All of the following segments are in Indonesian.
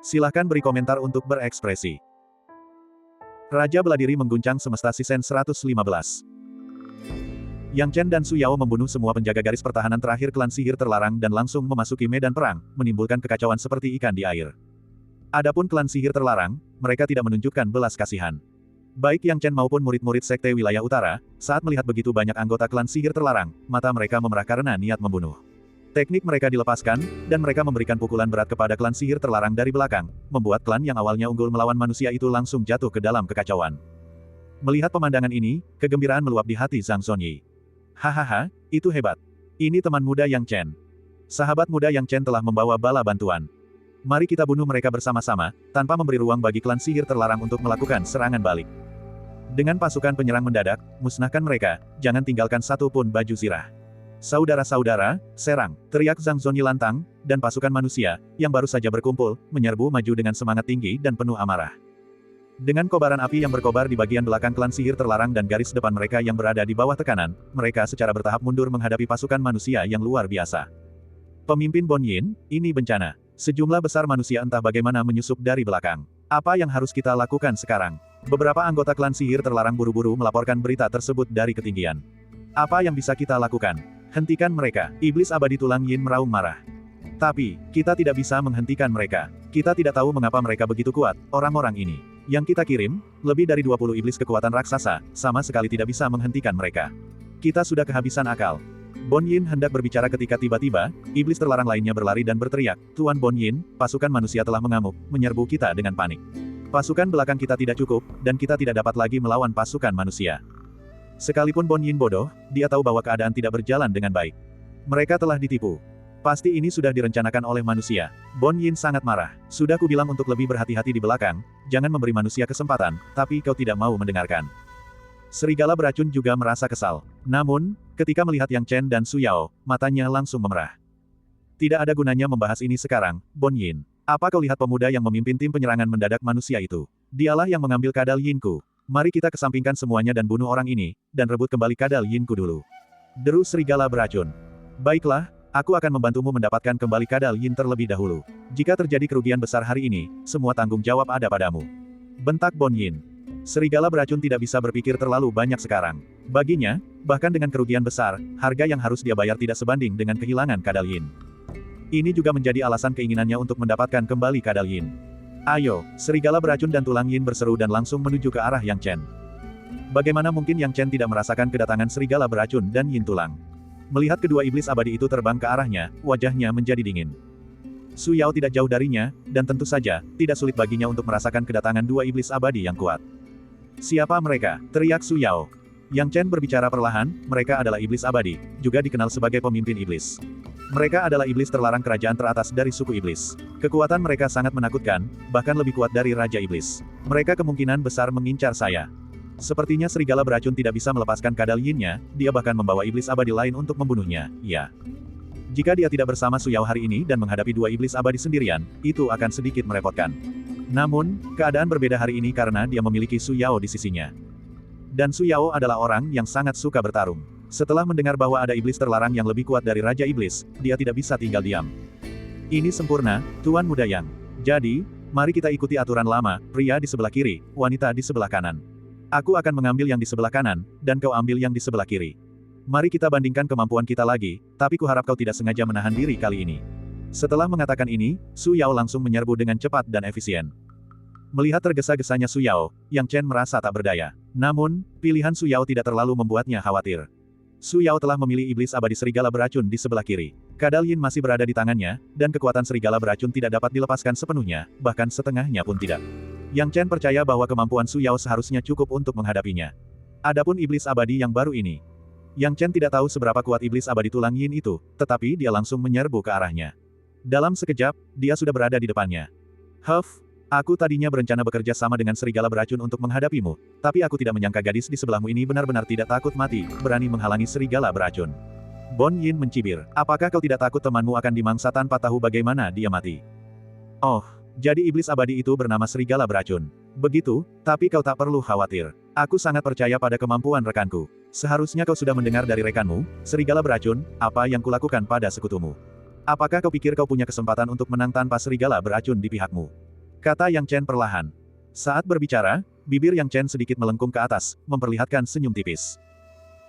Silahkan beri komentar untuk berekspresi. Raja bela diri mengguncang semesta Season 115. Yang Chen dan Su Yao membunuh semua penjaga garis pertahanan terakhir klan sihir terlarang dan langsung memasuki medan perang, menimbulkan kekacauan seperti ikan di air. Adapun klan sihir terlarang, mereka tidak menunjukkan belas kasihan. Baik Yang Chen maupun murid-murid Sekte Wilayah Utara, saat melihat begitu banyak anggota klan sihir terlarang, mata mereka memerah karena niat membunuh. Teknik mereka dilepaskan, dan mereka memberikan pukulan berat kepada klan sihir terlarang dari belakang, membuat klan yang awalnya unggul melawan manusia itu langsung jatuh ke dalam kekacauan. Melihat pemandangan ini, kegembiraan meluap di hati Zhang Zonyi. Hahaha, itu hebat. Ini teman muda Yang Chen. Sahabat muda Yang Chen telah membawa bala bantuan. Mari kita bunuh mereka bersama-sama, tanpa memberi ruang bagi klan sihir terlarang untuk melakukan serangan balik. Dengan pasukan penyerang mendadak, musnahkan mereka, jangan tinggalkan satu pun baju zirah. Saudara-saudara, serang, teriak Zhang Zonyi lantang, dan pasukan manusia, yang baru saja berkumpul, menyerbu maju dengan semangat tinggi dan penuh amarah. Dengan kobaran api yang berkobar di bagian belakang klan sihir terlarang dan garis depan mereka yang berada di bawah tekanan, mereka secara bertahap mundur menghadapi pasukan manusia yang luar biasa. Pemimpin Bon Yin, ini bencana. Sejumlah besar manusia entah bagaimana menyusup dari belakang. Apa yang harus kita lakukan sekarang? Beberapa anggota klan sihir terlarang buru-buru melaporkan berita tersebut dari ketinggian. Apa yang bisa kita lakukan? Hentikan mereka. Iblis abadi tulang Yin meraung marah. Tapi, kita tidak bisa menghentikan mereka. Kita tidak tahu mengapa mereka begitu kuat, orang-orang ini. Yang kita kirim, lebih dari 20 iblis kekuatan raksasa, sama sekali tidak bisa menghentikan mereka. Kita sudah kehabisan akal. Bon Yin hendak berbicara ketika tiba-tiba, iblis terlarang lainnya berlari dan berteriak, Tuan Bon Yin, pasukan manusia telah mengamuk, menyerbu kita dengan panik. Pasukan belakang kita tidak cukup, dan kita tidak dapat lagi melawan pasukan manusia. Sekalipun Bon Yin bodoh, dia tahu bahwa keadaan tidak berjalan dengan baik. Mereka telah ditipu. Pasti ini sudah direncanakan oleh manusia. Bon Yin sangat marah. Sudah kubilang untuk lebih berhati-hati di belakang, jangan memberi manusia kesempatan, tapi kau tidak mau mendengarkan. Serigala beracun juga merasa kesal. Namun, ketika melihat Yang Chen dan Su Yao, matanya langsung memerah. Tidak ada gunanya membahas ini sekarang, Bon Yin. Apa kau lihat pemuda yang memimpin tim penyerangan mendadak manusia itu? Dialah yang mengambil kadal Yinku. Mari kita kesampingkan semuanya dan bunuh orang ini, dan rebut kembali kadal Yinku dulu. Deru serigala beracun. Baiklah, aku akan membantumu mendapatkan kembali kadal Yin terlebih dahulu. Jika terjadi kerugian besar hari ini, semua tanggung jawab ada padamu. Bentak Bon Yin. Serigala beracun tidak bisa berpikir terlalu banyak sekarang. Baginya, bahkan dengan kerugian besar, harga yang harus dia bayar tidak sebanding dengan kehilangan kadal Yin. Ini juga menjadi alasan keinginannya untuk mendapatkan kembali kadal Yin. Ayo, serigala beracun dan tulang Yin berseru dan langsung menuju ke arah Yang Chen. Bagaimana mungkin Yang Chen tidak merasakan kedatangan serigala beracun dan Yin tulang? Melihat kedua iblis abadi itu terbang ke arahnya, wajahnya menjadi dingin. Su Yao tidak jauh darinya, dan tentu saja, tidak sulit baginya untuk merasakan kedatangan dua iblis abadi yang kuat. Siapa mereka? Teriak Su Yao. Yang Chen berbicara perlahan, mereka adalah iblis abadi, juga dikenal sebagai pemimpin iblis. Mereka adalah iblis terlarang kerajaan teratas dari suku iblis. Kekuatan mereka sangat menakutkan, bahkan lebih kuat dari Raja Iblis. Mereka kemungkinan besar mengincar saya. Sepertinya serigala beracun tidak bisa melepaskan kadal Yin-nya, dia bahkan membawa iblis abadi lain untuk membunuhnya, ya. Jika dia tidak bersama Su Yao hari ini dan menghadapi dua iblis abadi sendirian, itu akan sedikit merepotkan. Namun, keadaan berbeda hari ini karena dia memiliki Su Yao di sisinya. Dan Su Yao adalah orang yang sangat suka bertarung. Setelah mendengar bahwa ada iblis terlarang yang lebih kuat dari Raja Iblis, dia tidak bisa tinggal diam. Ini sempurna, Tuan Muda Yang. Jadi, mari kita ikuti aturan lama, pria di sebelah kiri, wanita di sebelah kanan. Aku akan mengambil yang di sebelah kanan, dan kau ambil yang di sebelah kiri. Mari kita bandingkan kemampuan kita lagi, tapi kuharap kau tidak sengaja menahan diri kali ini. Setelah mengatakan ini, Su Yao langsung menyerbu dengan cepat dan efisien. Melihat tergesa-gesanya Su Yao, Yang Chen merasa tak berdaya. Namun, pilihan Su Yao tidak terlalu membuatnya khawatir. Su Yao telah memilih iblis abadi serigala beracun di sebelah kiri. Kadal Yin masih berada di tangannya, dan kekuatan serigala beracun tidak dapat dilepaskan sepenuhnya, bahkan setengahnya pun tidak. Yang Chen percaya bahwa kemampuan Su Yao seharusnya cukup untuk menghadapinya. Adapun iblis abadi yang baru ini. Yang Chen tidak tahu seberapa kuat iblis abadi tulang Yin itu, tetapi dia langsung menyerbu ke arahnya. Dalam sekejap, dia sudah berada di depannya. Aku tadinya berencana bekerja sama dengan serigala beracun untuk menghadapimu, tapi aku tidak menyangka gadis di sebelahmu ini benar-benar tidak takut mati, berani menghalangi serigala beracun. Bon Yin mencibir, apakah kau tidak takut temanmu akan dimangsa tanpa tahu bagaimana dia mati? Oh, jadi iblis abadi itu bernama serigala beracun. Begitu, tapi kau tak perlu khawatir. Aku sangat percaya pada kemampuan rekanku. Seharusnya kau sudah mendengar dari rekanmu, serigala beracun, apa yang kulakukan pada sekutumu. Apakah kau pikir kau punya kesempatan untuk menang tanpa serigala beracun di pihakmu? kata Yang Chen perlahan. Saat berbicara, bibir Yang Chen sedikit melengkung ke atas, memperlihatkan senyum tipis.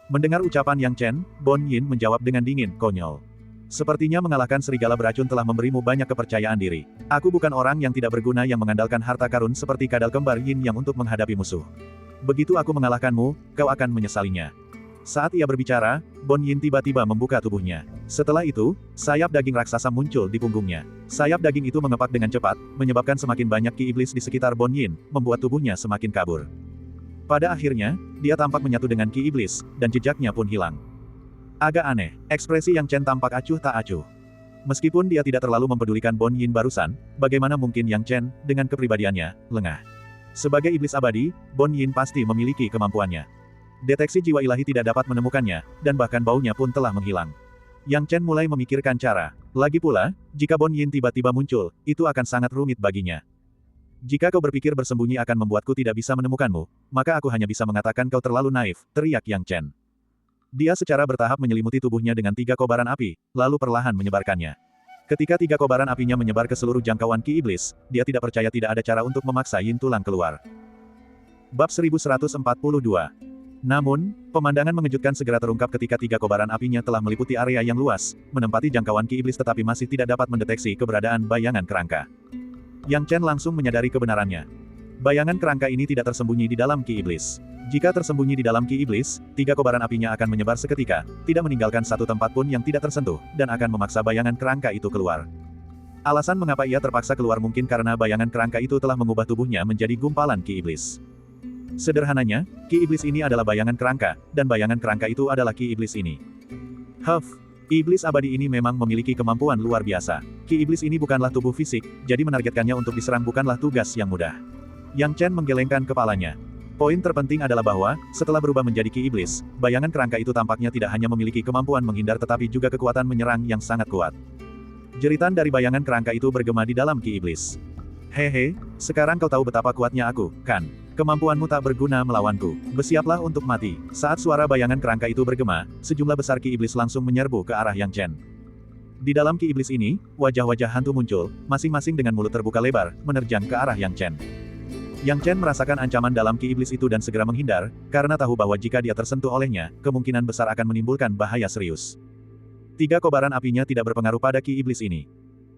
Mendengar ucapan Yang Chen, Bon Yin menjawab dengan dingin, konyol. Sepertinya mengalahkan serigala beracun telah memberimu banyak kepercayaan diri. Aku bukan orang yang tidak berguna yang mengandalkan harta karun seperti kadal kembar Yin yang untuk menghadapi musuh. Begitu aku mengalahkanmu, kau akan menyesalinya. Saat ia berbicara, Bon Yin tiba-tiba membuka tubuhnya. Setelah itu, sayap daging raksasa muncul di punggungnya. Sayap daging itu mengepak dengan cepat, menyebabkan semakin banyak ki iblis di sekitar Bon Yin, membuat tubuhnya semakin kabur. Pada akhirnya, dia tampak menyatu dengan ki iblis, dan jejaknya pun hilang. Agak aneh, ekspresi Yang Chen tampak acuh tak acuh. Meskipun dia tidak terlalu mempedulikan Bon Yin barusan, bagaimana mungkin Yang Chen, dengan kepribadiannya, lengah. Sebagai iblis abadi, Bon Yin pasti memiliki kemampuannya. Deteksi jiwa ilahi tidak dapat menemukannya, dan bahkan baunya pun telah menghilang. Yang Chen mulai memikirkan cara. Lagi pula, jika Bon Yin tiba-tiba muncul, itu akan sangat rumit baginya. Jika kau berpikir bersembunyi akan membuatku tidak bisa menemukanmu, maka aku hanya bisa mengatakan kau terlalu naif, teriak Yang Chen. Dia secara bertahap menyelimuti tubuhnya dengan 3 kobaran api, lalu perlahan menyebarkannya. Ketika 3 kobaran apinya menyebar ke seluruh jangkauan ki iblis, dia tidak percaya tidak ada cara untuk memaksa Yin Tulang keluar. Bab 1142. Namun, pemandangan mengejutkan segera terungkap ketika 3 kobaran apinya telah meliputi area yang luas, menempati jangkauan ki iblis tetapi masih tidak dapat mendeteksi keberadaan bayangan kerangka. Yang Chen langsung menyadari kebenarannya. Bayangan kerangka ini tidak tersembunyi di dalam ki iblis. Jika tersembunyi di dalam ki iblis, 3 kobaran apinya akan menyebar seketika, tidak meninggalkan satu tempat pun yang tidak tersentuh, dan akan memaksa bayangan kerangka itu keluar. Alasan mengapa ia terpaksa keluar mungkin karena bayangan kerangka itu telah mengubah tubuhnya menjadi gumpalan ki iblis. Sederhananya, ki iblis ini adalah bayangan kerangka, dan bayangan kerangka itu adalah ki iblis ini. Iblis abadi ini memang memiliki kemampuan luar biasa. Ki iblis ini bukanlah tubuh fisik, jadi menargetkannya untuk diserang bukanlah tugas yang mudah. Yang Chen menggelengkan kepalanya. Poin terpenting adalah bahwa, setelah berubah menjadi ki iblis, bayangan kerangka itu tampaknya tidak hanya memiliki kemampuan menghindar tetapi juga kekuatan menyerang yang sangat kuat. Jeritan dari bayangan kerangka itu bergema di dalam ki iblis. Hehe, sekarang kau tahu betapa kuatnya aku, kan? Kemampuanmu tak berguna melawanku. Bersiaplah untuk mati. Saat suara bayangan kerangka itu bergema, sejumlah besar ki iblis langsung menyerbu ke arah Yang Chen. Di dalam ki iblis ini, wajah-wajah hantu muncul, masing-masing dengan mulut terbuka lebar, menerjang ke arah Yang Chen. Yang Chen merasakan ancaman dalam ki iblis itu dan segera menghindar, karena tahu bahwa jika dia tersentuh olehnya, kemungkinan besar akan menimbulkan bahaya serius. 3 kobaran apinya tidak berpengaruh pada ki iblis ini.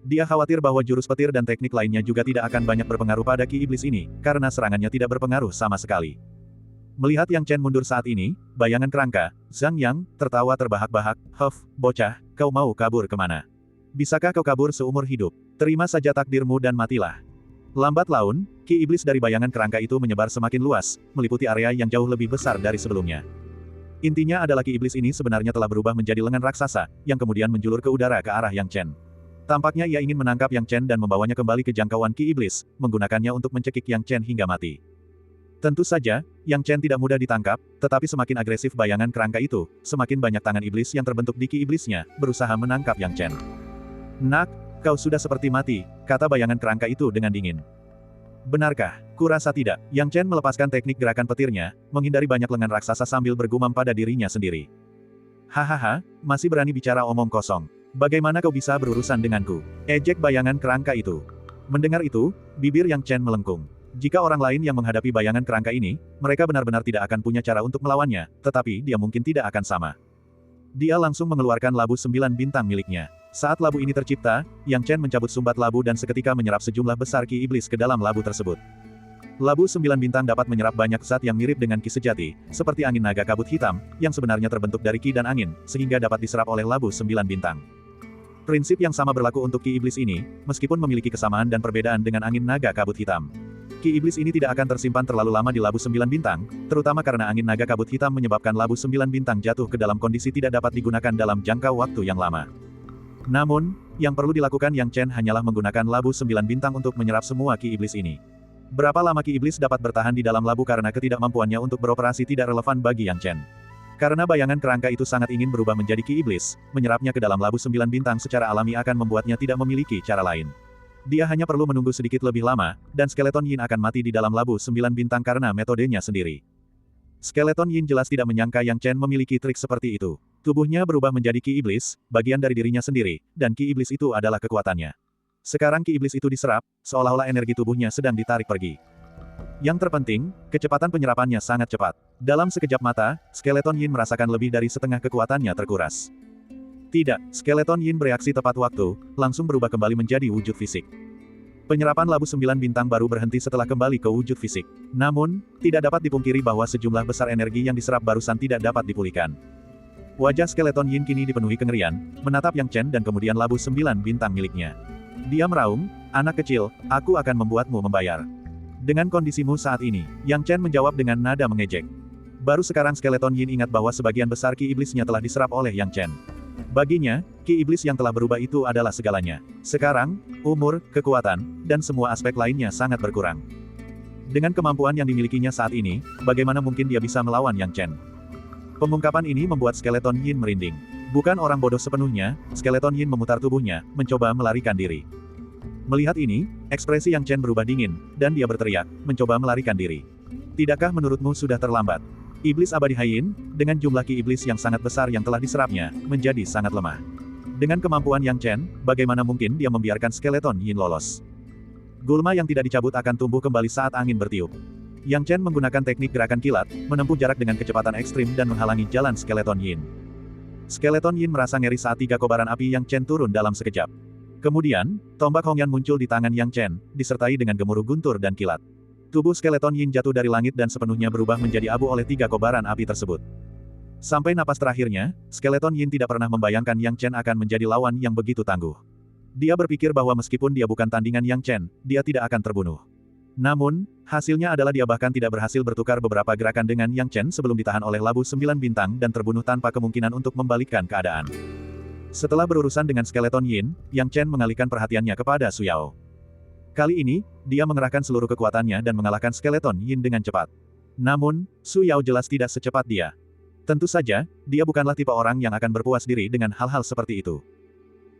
Dia khawatir bahwa jurus petir dan teknik lainnya juga tidak akan banyak berpengaruh pada ki iblis ini, karena serangannya tidak berpengaruh sama sekali. Melihat Yang Chen mundur saat ini, bayangan kerangka, Zhang Yang, tertawa terbahak-bahak, bocah, kau mau kabur kemana? Bisakah kau kabur seumur hidup? Terima saja takdirmu dan matilah. Lambat laun, ki iblis dari bayangan kerangka itu menyebar semakin luas, meliputi area yang jauh lebih besar dari sebelumnya. Intinya adalah ki iblis ini sebenarnya telah berubah menjadi lengan raksasa, yang kemudian menjulur ke udara ke arah Yang Chen. Tampaknya ia ingin menangkap Yang Chen dan membawanya kembali ke jangkauan ki iblis, menggunakannya untuk mencekik Yang Chen hingga mati. Tentu saja, Yang Chen tidak mudah ditangkap, tetapi semakin agresif bayangan kerangka itu, semakin banyak tangan iblis yang terbentuk di ki iblisnya, berusaha menangkap Yang Chen. Nak, kau sudah seperti mati, kata bayangan kerangka itu dengan dingin. Benarkah? Kurasa tidak. Yang Chen melepaskan teknik gerakan petirnya, menghindari banyak lengan raksasa sambil bergumam pada dirinya sendiri. Hahaha, masih berani bicara omong kosong. Bagaimana kau bisa berurusan denganku? Ejek bayangan kerangka itu. Mendengar itu, bibir Yang Chen melengkung. Jika orang lain yang menghadapi bayangan kerangka ini, mereka benar-benar tidak akan punya cara untuk melawannya, tetapi dia mungkin tidak akan sama. Dia langsung mengeluarkan labu 9 bintang miliknya. Saat labu ini tercipta, Yang Chen mencabut sumbat labu dan seketika menyerap sejumlah besar ki iblis ke dalam labu tersebut. Labu 9 bintang dapat menyerap banyak zat yang mirip dengan ki sejati, seperti angin naga kabut hitam, yang sebenarnya terbentuk dari ki dan angin, sehingga dapat diserap oleh labu 9 bintang. Prinsip yang sama berlaku untuk ki iblis ini, meskipun memiliki kesamaan dan perbedaan dengan angin naga kabut hitam. Ki iblis ini tidak akan tersimpan terlalu lama di labu 9 bintang, terutama karena angin naga kabut hitam menyebabkan labu 9 bintang jatuh ke dalam kondisi tidak dapat digunakan dalam jangka waktu yang lama. Namun, yang perlu dilakukan Yang Chen hanyalah menggunakan labu 9 bintang untuk menyerap semua ki iblis ini. Berapa lama ki iblis dapat bertahan di dalam labu karena ketidakmampuannya untuk beroperasi tidak relevan bagi Yang Chen. Karena bayangan kerangka itu sangat ingin berubah menjadi ki iblis, menyerapnya ke dalam labu 9 bintang secara alami akan membuatnya tidak memiliki cara lain. Dia hanya perlu menunggu sedikit lebih lama, dan skeleton Yin akan mati di dalam labu 9 bintang karena metodenya sendiri. Skeleton Yin jelas tidak menyangka Yang Chen memiliki trik seperti itu. Tubuhnya berubah menjadi ki iblis, bagian dari dirinya sendiri, dan ki iblis itu adalah kekuatannya. Sekarang ki iblis itu diserap, seolah-olah energi tubuhnya sedang ditarik pergi. Yang terpenting, kecepatan penyerapannya sangat cepat. Dalam sekejap mata, skeleton Yin merasakan lebih dari setengah kekuatannya terkuras. Tidak, skeleton Yin bereaksi tepat waktu, langsung berubah kembali menjadi wujud fisik. Penyerapan labu 9 bintang baru berhenti setelah kembali ke wujud fisik. Namun, tidak dapat dipungkiri bahwa sejumlah besar energi yang diserap barusan tidak dapat dipulihkan. Wajah skeleton Yin kini dipenuhi kengerian, menatap Yang Chen dan kemudian labu 9 bintang miliknya. Dia meraung, "Anak kecil, aku akan membuatmu membayar. Dengan kondisimu saat ini," Yang Chen menjawab dengan nada mengejek. Baru sekarang skeleton Yin ingat bahwa sebagian besar ki iblisnya telah diserap oleh Yang Chen. Baginya, ki iblis yang telah berubah itu adalah segalanya. Sekarang, umur, kekuatan, dan semua aspek lainnya sangat berkurang. Dengan kemampuan yang dimilikinya saat ini, bagaimana mungkin dia bisa melawan Yang Chen? Pengungkapan ini membuat skeleton Yin merinding. Bukan orang bodoh sepenuhnya, skeleton Yin memutar tubuhnya, mencoba melarikan diri. Melihat ini, ekspresi Yang Chen berubah dingin, dan dia berteriak, mencoba melarikan diri. "Tidakkah menurutmu sudah terlambat? Iblis abadi Haiyin, dengan jumlah ki iblis yang sangat besar yang telah diserapnya, menjadi sangat lemah. Dengan kemampuan Yang Chen, bagaimana mungkin dia membiarkan skeleton Yin lolos? Gulma yang tidak dicabut akan tumbuh kembali saat angin bertiup." Yang Chen menggunakan teknik gerakan kilat, menempuh jarak dengan kecepatan ekstrim dan menghalangi jalan skeleton Yin. Skeleton Yin merasa ngeri saat 3 kobaran api Yang Chen turun dalam sekejap. Kemudian, tombak Hongyan muncul di tangan Yang Chen, disertai dengan gemuruh guntur dan kilat. Tubuh skeleton Yin jatuh dari langit dan sepenuhnya berubah menjadi abu oleh 3 kobaran api tersebut. Sampai napas terakhirnya, skeleton Yin tidak pernah membayangkan Yang Chen akan menjadi lawan yang begitu tangguh. Dia berpikir bahwa meskipun dia bukan tandingan Yang Chen, dia tidak akan terbunuh. Namun, hasilnya adalah dia bahkan tidak berhasil bertukar beberapa gerakan dengan Yang Chen sebelum ditahan oleh labu 9 bintang dan terbunuh tanpa kemungkinan untuk membalikkan keadaan. Setelah berurusan dengan skeleton Yin, Yang Chen mengalihkan perhatiannya kepada Su Yao. Kali ini, dia mengerahkan seluruh kekuatannya dan mengalahkan skeleton Yin dengan cepat. Namun, Su Yao jelas tidak secepat dia. Tentu saja, dia bukanlah tipe orang yang akan berpuas diri dengan hal-hal seperti itu.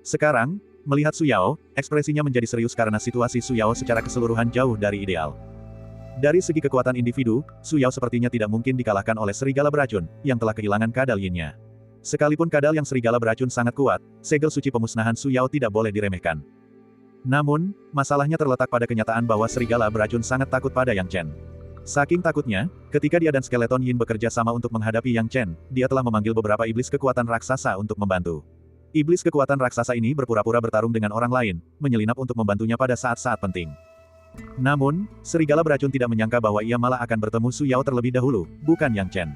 Sekarang, melihat Su Yao, ekspresinya menjadi serius karena situasi Su Yao secara keseluruhan jauh dari ideal. Dari segi kekuatan individu, Su Yao sepertinya tidak mungkin dikalahkan oleh serigala beracun, yang telah kehilangan kadal Yin-nya. Sekalipun kadal yang serigala beracun sangat kuat, segel suci pemusnahan Su Yao tidak boleh diremehkan. Namun, masalahnya terletak pada kenyataan bahwa serigala beracun sangat takut pada Yang Chen. Saking takutnya, ketika dia dan skeleton Yin bekerja sama untuk menghadapi Yang Chen, dia telah memanggil beberapa iblis kekuatan raksasa untuk membantu. Iblis kekuatan raksasa ini berpura-pura bertarung dengan orang lain, menyelinap untuk membantunya pada saat-saat penting. Namun, serigala beracun tidak menyangka bahwa ia malah akan bertemu Su Yao terlebih dahulu, bukan Yang Chen.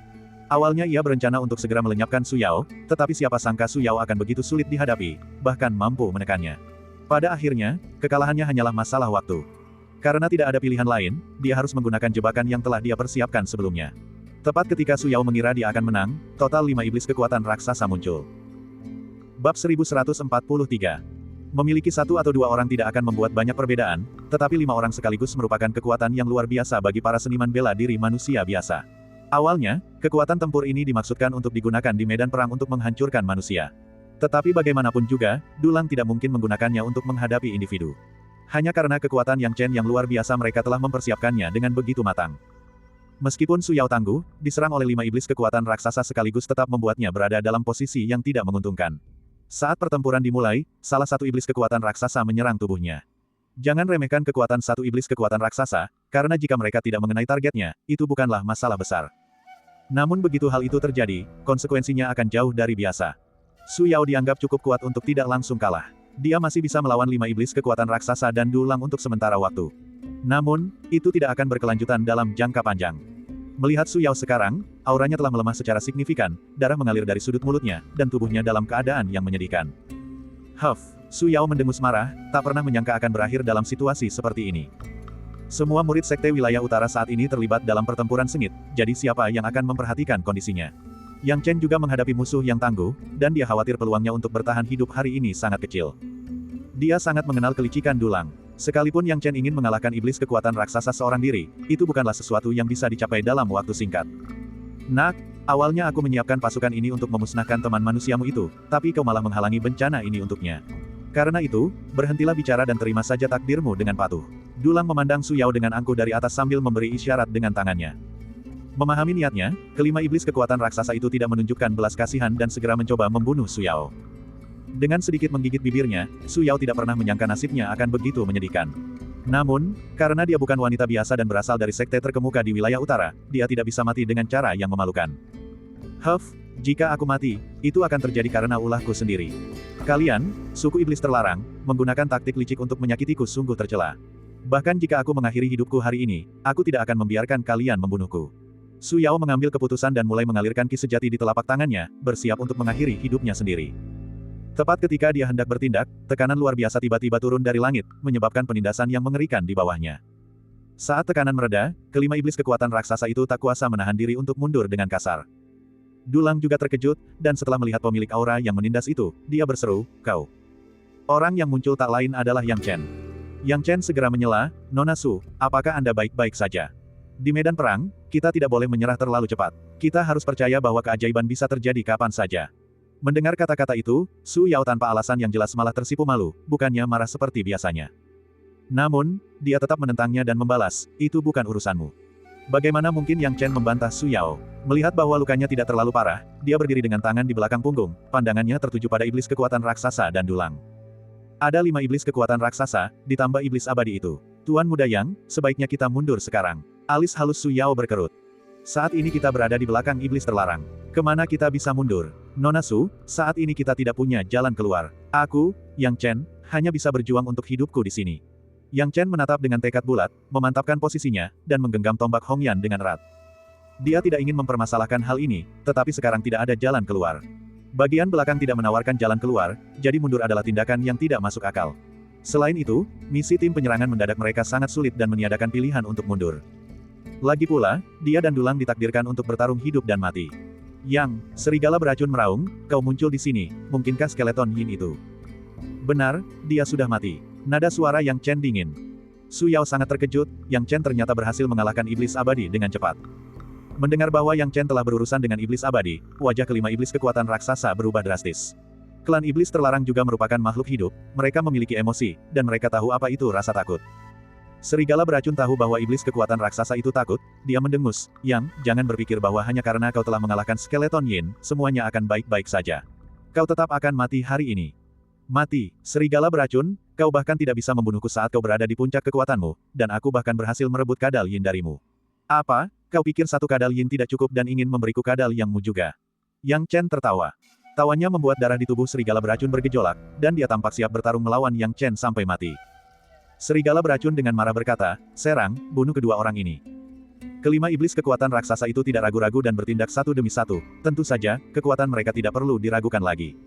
Awalnya ia berencana untuk segera melenyapkan Su Yao, tetapi siapa sangka Su Yao akan begitu sulit dihadapi, bahkan mampu menekannya. Pada akhirnya, kekalahannya hanyalah masalah waktu. Karena tidak ada pilihan lain, dia harus menggunakan jebakan yang telah dia persiapkan sebelumnya. Tepat ketika Su Yao mengira dia akan menang, total 5 iblis kekuatan raksasa muncul. Bab 1143. Memiliki 1 atau 2 orang tidak akan membuat banyak perbedaan, tetapi 5 orang sekaligus merupakan kekuatan yang luar biasa bagi para seniman bela diri manusia biasa. Awalnya, kekuatan tempur ini dimaksudkan untuk digunakan di medan perang untuk menghancurkan manusia. Tetapi bagaimanapun juga, Dulang tidak mungkin menggunakannya untuk menghadapi individu. Hanya karena kekuatan Yang Chen yang luar biasa mereka telah mempersiapkannya dengan begitu matang. Meskipun Su Yao tangguh, diserang oleh 5 iblis kekuatan raksasa sekaligus tetap membuatnya berada dalam posisi yang tidak menguntungkan. Saat pertempuran dimulai, salah satu iblis kekuatan raksasa menyerang tubuhnya. Jangan remehkan kekuatan satu iblis kekuatan raksasa, karena jika mereka tidak mengenai targetnya, itu bukanlah masalah besar. Namun begitu hal itu terjadi, konsekuensinya akan jauh dari biasa. Su Yao dianggap cukup kuat untuk tidak langsung kalah. Dia masih bisa melawan 5 iblis kekuatan raksasa dan Dulang untuk sementara waktu. Namun, itu tidak akan berkelanjutan dalam jangka panjang. Melihat Su Yao sekarang, auranya telah melemah secara signifikan, darah mengalir dari sudut mulutnya, dan tubuhnya dalam keadaan yang menyedihkan. Su Yao mendengus marah, tak pernah menyangka akan berakhir dalam situasi seperti ini. Semua murid sekte wilayah utara saat ini terlibat dalam pertempuran sengit, jadi siapa yang akan memperhatikan kondisinya? Yang Chen juga menghadapi musuh yang tangguh, dan dia khawatir peluangnya untuk bertahan hidup hari ini sangat kecil. Dia sangat mengenal kelicikan Dulang. Sekalipun Yang Chen ingin mengalahkan iblis kekuatan raksasa seorang diri, itu bukanlah sesuatu yang bisa dicapai dalam waktu singkat. Nak, awalnya aku menyiapkan pasukan ini untuk memusnahkan teman manusiamu itu, tapi kau malah menghalangi bencana ini untuknya. Karena itu, berhentilah bicara dan terima saja takdirmu dengan patuh. Dulang memandang Su Yao dengan angkuh dari atas sambil memberi isyarat dengan tangannya. Memahami niatnya, kelima iblis kekuatan raksasa itu tidak menunjukkan belas kasihan dan segera mencoba membunuh Su Yao. Dengan sedikit menggigit bibirnya, Su Yao tidak pernah menyangka nasibnya akan begitu menyedihkan. Namun, karena dia bukan wanita biasa dan berasal dari sekte terkemuka di wilayah utara, dia tidak bisa mati dengan cara yang memalukan. Jika aku mati, itu akan terjadi karena ulahku sendiri. Kalian, suku iblis terlarang, menggunakan taktik licik untuk menyakitiku sungguh tercela. Bahkan jika aku mengakhiri hidupku hari ini, aku tidak akan membiarkan kalian membunuhku. Su Yao mengambil keputusan dan mulai mengalirkan ki sejati di telapak tangannya, bersiap untuk mengakhiri hidupnya sendiri. Tepat ketika dia hendak bertindak, tekanan luar biasa tiba-tiba turun dari langit, menyebabkan penindasan yang mengerikan di bawahnya. Saat tekanan mereda, kelima iblis kekuatan raksasa itu tak kuasa menahan diri untuk mundur dengan kasar. Dulang juga terkejut, dan setelah melihat pemilik aura yang menindas itu, dia berseru, "Kau!" Orang yang muncul tak lain adalah Yang Chen. Yang Chen segera menyela, "Nona Su, apakah Anda baik-baik saja? Di medan perang, kita tidak boleh menyerah terlalu cepat. Kita harus percaya bahwa keajaiban bisa terjadi kapan saja." Mendengar kata-kata itu, Su Yao tanpa alasan yang jelas malah tersipu malu, bukannya marah seperti biasanya. Namun, dia tetap menentangnya dan membalas, "Itu bukan urusanmu." Bagaimana mungkin Yang Chen membantah Su Yao? Melihat bahwa lukanya tidak terlalu parah, dia berdiri dengan tangan di belakang punggung, pandangannya tertuju pada iblis kekuatan raksasa dan dulang. Ada 5 iblis kekuatan raksasa, ditambah iblis abadi itu. "Tuan Muda Yang, sebaiknya kita mundur sekarang." Alis halus Su Yao berkerut. "Saat ini kita berada di belakang iblis terlarang. Kemana kita bisa mundur? Nona Su, saat ini kita tidak punya jalan keluar. Aku, Yang Chen, hanya bisa berjuang untuk hidupku di sini." Yang Chen menatap dengan tekad bulat, memantapkan posisinya, dan menggenggam tombak Hongyan dengan erat. Dia tidak ingin mempermasalahkan hal ini, tetapi sekarang tidak ada jalan keluar. Bagian belakang tidak menawarkan jalan keluar, jadi mundur adalah tindakan yang tidak masuk akal. Selain itu, misi tim penyerangan mendadak mereka sangat sulit dan meniadakan pilihan untuk mundur. Lagi pula, dia dan Dulang ditakdirkan untuk bertarung hidup dan mati. "Yang, serigala beracun meraung, kau muncul di sini, mungkinkah skeleton Yin itu?" "Benar, dia sudah mati." Nada suara Yang Chen dingin. Su Yao sangat terkejut, Yang Chen ternyata berhasil mengalahkan iblis abadi dengan cepat. Mendengar bahwa Yang Chen telah berurusan dengan iblis abadi, wajah kelima iblis kekuatan raksasa berubah drastis. Klan iblis terlarang juga merupakan makhluk hidup, mereka memiliki emosi, dan mereka tahu apa itu rasa takut. Serigala beracun tahu bahwa iblis kekuatan raksasa itu takut, dia mendengus, "Yang, jangan berpikir bahwa hanya karena kau telah mengalahkan skeleton Yin, semuanya akan baik-baik saja. Kau tetap akan mati hari ini." "Mati, serigala beracun, kau bahkan tidak bisa membunuhku saat kau berada di puncak kekuatanmu, dan aku bahkan berhasil merebut kadal Yin darimu. Apa, kau pikir satu kadal Yin tidak cukup dan ingin memberiku kadal Yang-mu juga?" Yang Chen tertawa. Tawanya membuat darah di tubuh serigala beracun bergejolak, dan dia tampak siap bertarung melawan Yang Chen sampai mati. Serigala beracun dengan marah berkata, "Serang, bunuh kedua orang ini." Kelima iblis kekuatan raksasa itu tidak ragu-ragu dan bertindak satu demi satu, tentu saja, kekuatan mereka tidak perlu diragukan lagi.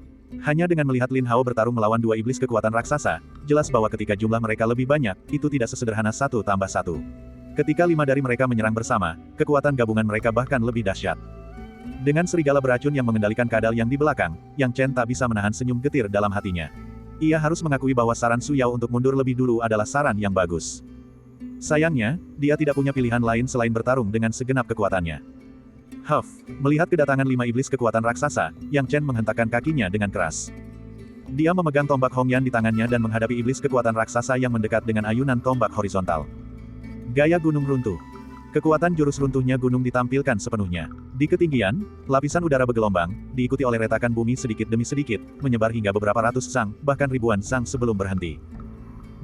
Hanya dengan melihat Lin Hao bertarung melawan 2 iblis kekuatan raksasa, jelas bahwa ketika jumlah mereka lebih banyak, itu tidak sesederhana 1 tambah 1. Ketika 5 dari mereka menyerang bersama, kekuatan gabungan mereka bahkan lebih dahsyat. Dengan serigala beracun yang mengendalikan kadal yang di belakang, Yang Chen tak bisa menahan senyum getir dalam hatinya. Ia harus mengakui bahwa saran Su Yao untuk mundur lebih dulu adalah saran yang bagus. Sayangnya, dia tidak punya pilihan lain selain bertarung dengan segenap kekuatannya. Melihat kedatangan 5 iblis kekuatan raksasa, Yang Chen menghentakkan kakinya dengan keras. Dia memegang tombak Hongyan di tangannya dan menghadapi iblis kekuatan raksasa yang mendekat dengan ayunan tombak horizontal. Gaya gunung runtuh. Kekuatan jurus runtuhnya gunung ditampilkan sepenuhnya. Di ketinggian, lapisan udara bergelombang, diikuti oleh retakan bumi sedikit demi sedikit, menyebar hingga beberapa ratus sang, bahkan ribuan sang sebelum berhenti.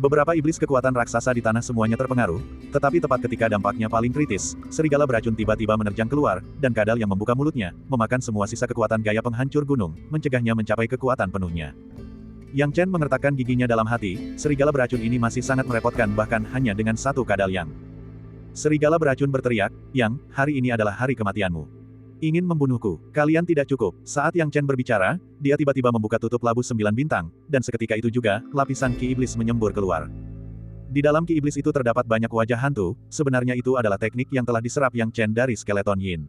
Beberapa iblis kekuatan raksasa di tanah semuanya terpengaruh, tetapi tepat ketika dampaknya paling kritis, serigala beracun tiba-tiba menerjang keluar, dan kadal yang membuka mulutnya, memakan semua sisa kekuatan gaya penghancur gunung, mencegahnya mencapai kekuatan penuhnya. Yang Chen mengertakkan giginya dalam hati, serigala beracun ini masih sangat merepotkan bahkan hanya dengan satu kadal yang. Serigala beracun berteriak, "Yang, hari ini adalah hari kematianmu. Ingin membunuhku? Kalian tidak cukup." Saat Yang Chen berbicara, dia tiba-tiba membuka tutup labu 9 bintang, dan seketika itu juga, lapisan ki iblis menyembur keluar. Di dalam ki iblis itu terdapat banyak wajah hantu, sebenarnya itu adalah teknik yang telah diserap Yang Chen dari skeleton Yin.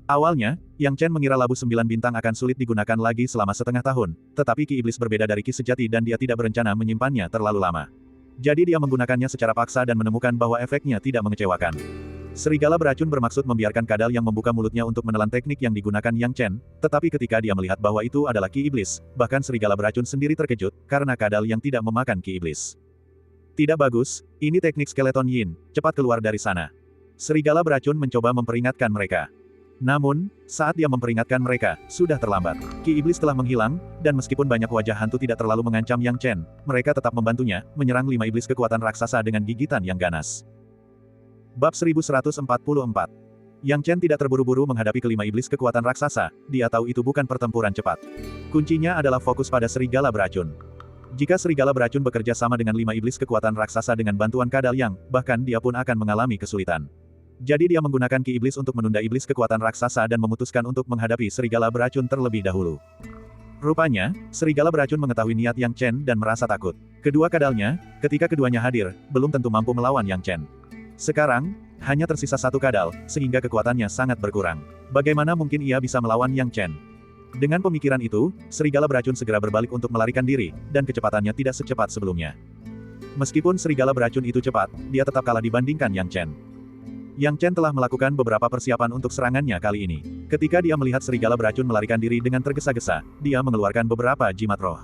Awalnya, Yang Chen mengira labu 9 bintang akan sulit digunakan lagi selama setengah tahun, tetapi ki iblis berbeda dari ki sejati dan dia tidak berencana menyimpannya terlalu lama. Jadi dia menggunakannya secara paksa dan menemukan bahwa efeknya tidak mengecewakan. Serigala beracun bermaksud membiarkan kadal yang membuka mulutnya untuk menelan teknik yang digunakan Yang Chen, tetapi ketika dia melihat bahwa itu adalah ki iblis, bahkan serigala beracun sendiri terkejut, karena kadal yang tidak memakan ki iblis. "Tidak bagus, ini teknik skeleton Yin, cepat keluar dari sana." Serigala beracun mencoba memperingatkan mereka. Namun, saat dia memperingatkan mereka, sudah terlambat. Ki iblis telah menghilang, dan meskipun banyak wajah hantu tidak terlalu mengancam Yang Chen, mereka tetap membantunya, menyerang 5 iblis kekuatan raksasa dengan gigitan yang ganas. Bab 1144. Yang Chen tidak terburu-buru menghadapi kelima iblis kekuatan raksasa, dia tahu itu bukan pertempuran cepat. Kuncinya adalah fokus pada serigala beracun. Jika serigala beracun bekerja sama dengan 5 iblis kekuatan raksasa dengan bantuan Kadal Yang, bahkan dia pun akan mengalami kesulitan. Jadi dia menggunakan ki iblis untuk menunda iblis kekuatan raksasa dan memutuskan untuk menghadapi serigala beracun terlebih dahulu. Rupanya, serigala beracun mengetahui niat Yang Chen dan merasa takut. Kedua kadalnya, ketika keduanya hadir, belum tentu mampu melawan Yang Chen. Sekarang, hanya tersisa satu kadal, sehingga kekuatannya sangat berkurang. Bagaimana mungkin ia bisa melawan Yang Chen? Dengan pemikiran itu, serigala beracun segera berbalik untuk melarikan diri, dan kecepatannya tidak secepat sebelumnya. Meskipun serigala beracun itu cepat, dia tetap kalah dibandingkan Yang Chen. Yang Chen telah melakukan beberapa persiapan untuk serangannya kali ini. Ketika dia melihat serigala beracun melarikan diri dengan tergesa-gesa, dia mengeluarkan beberapa jimat roh.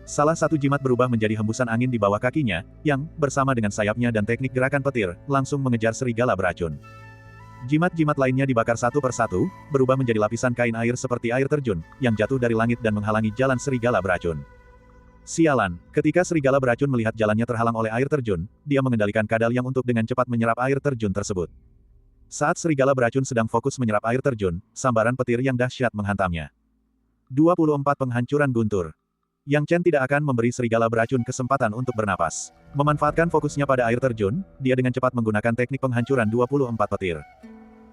Salah satu jimat berubah menjadi hembusan angin di bawah kakinya, yang, bersama dengan sayapnya dan teknik gerakan petir, langsung mengejar serigala beracun. Jimat-jimat lainnya dibakar satu persatu, berubah menjadi lapisan kain air seperti air terjun, yang jatuh dari langit dan menghalangi jalan serigala beracun. Sialan, ketika serigala beracun melihat jalannya terhalang oleh air terjun, dia mengendalikan Kadal Yang untuk dengan cepat menyerap air terjun tersebut. Saat serigala beracun sedang fokus menyerap air terjun, sambaran petir yang dahsyat menghantamnya. 24 penghancuran guntur. Yang Chen tidak akan memberi serigala beracun kesempatan untuk bernapas. Memanfaatkan fokusnya pada air terjun, dia dengan cepat menggunakan teknik penghancuran 24 petir.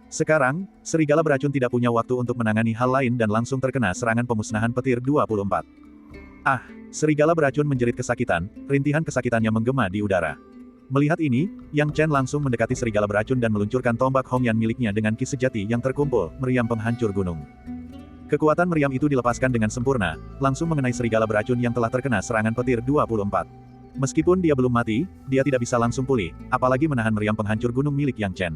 Sekarang, serigala beracun tidak punya waktu untuk menangani hal lain dan langsung terkena serangan pemusnahan petir 24. Ah! Serigala beracun menjerit kesakitan, rintihan kesakitannya menggema di udara. Melihat ini, Yang Chen langsung mendekati serigala beracun dan meluncurkan tombak Hongyan miliknya dengan ki sejati yang terkumpul, meriam penghancur gunung. Kekuatan meriam itu dilepaskan dengan sempurna, langsung mengenai serigala beracun yang telah terkena serangan petir 24. Meskipun dia belum mati, dia tidak bisa langsung pulih, apalagi menahan meriam penghancur gunung milik Yang Chen.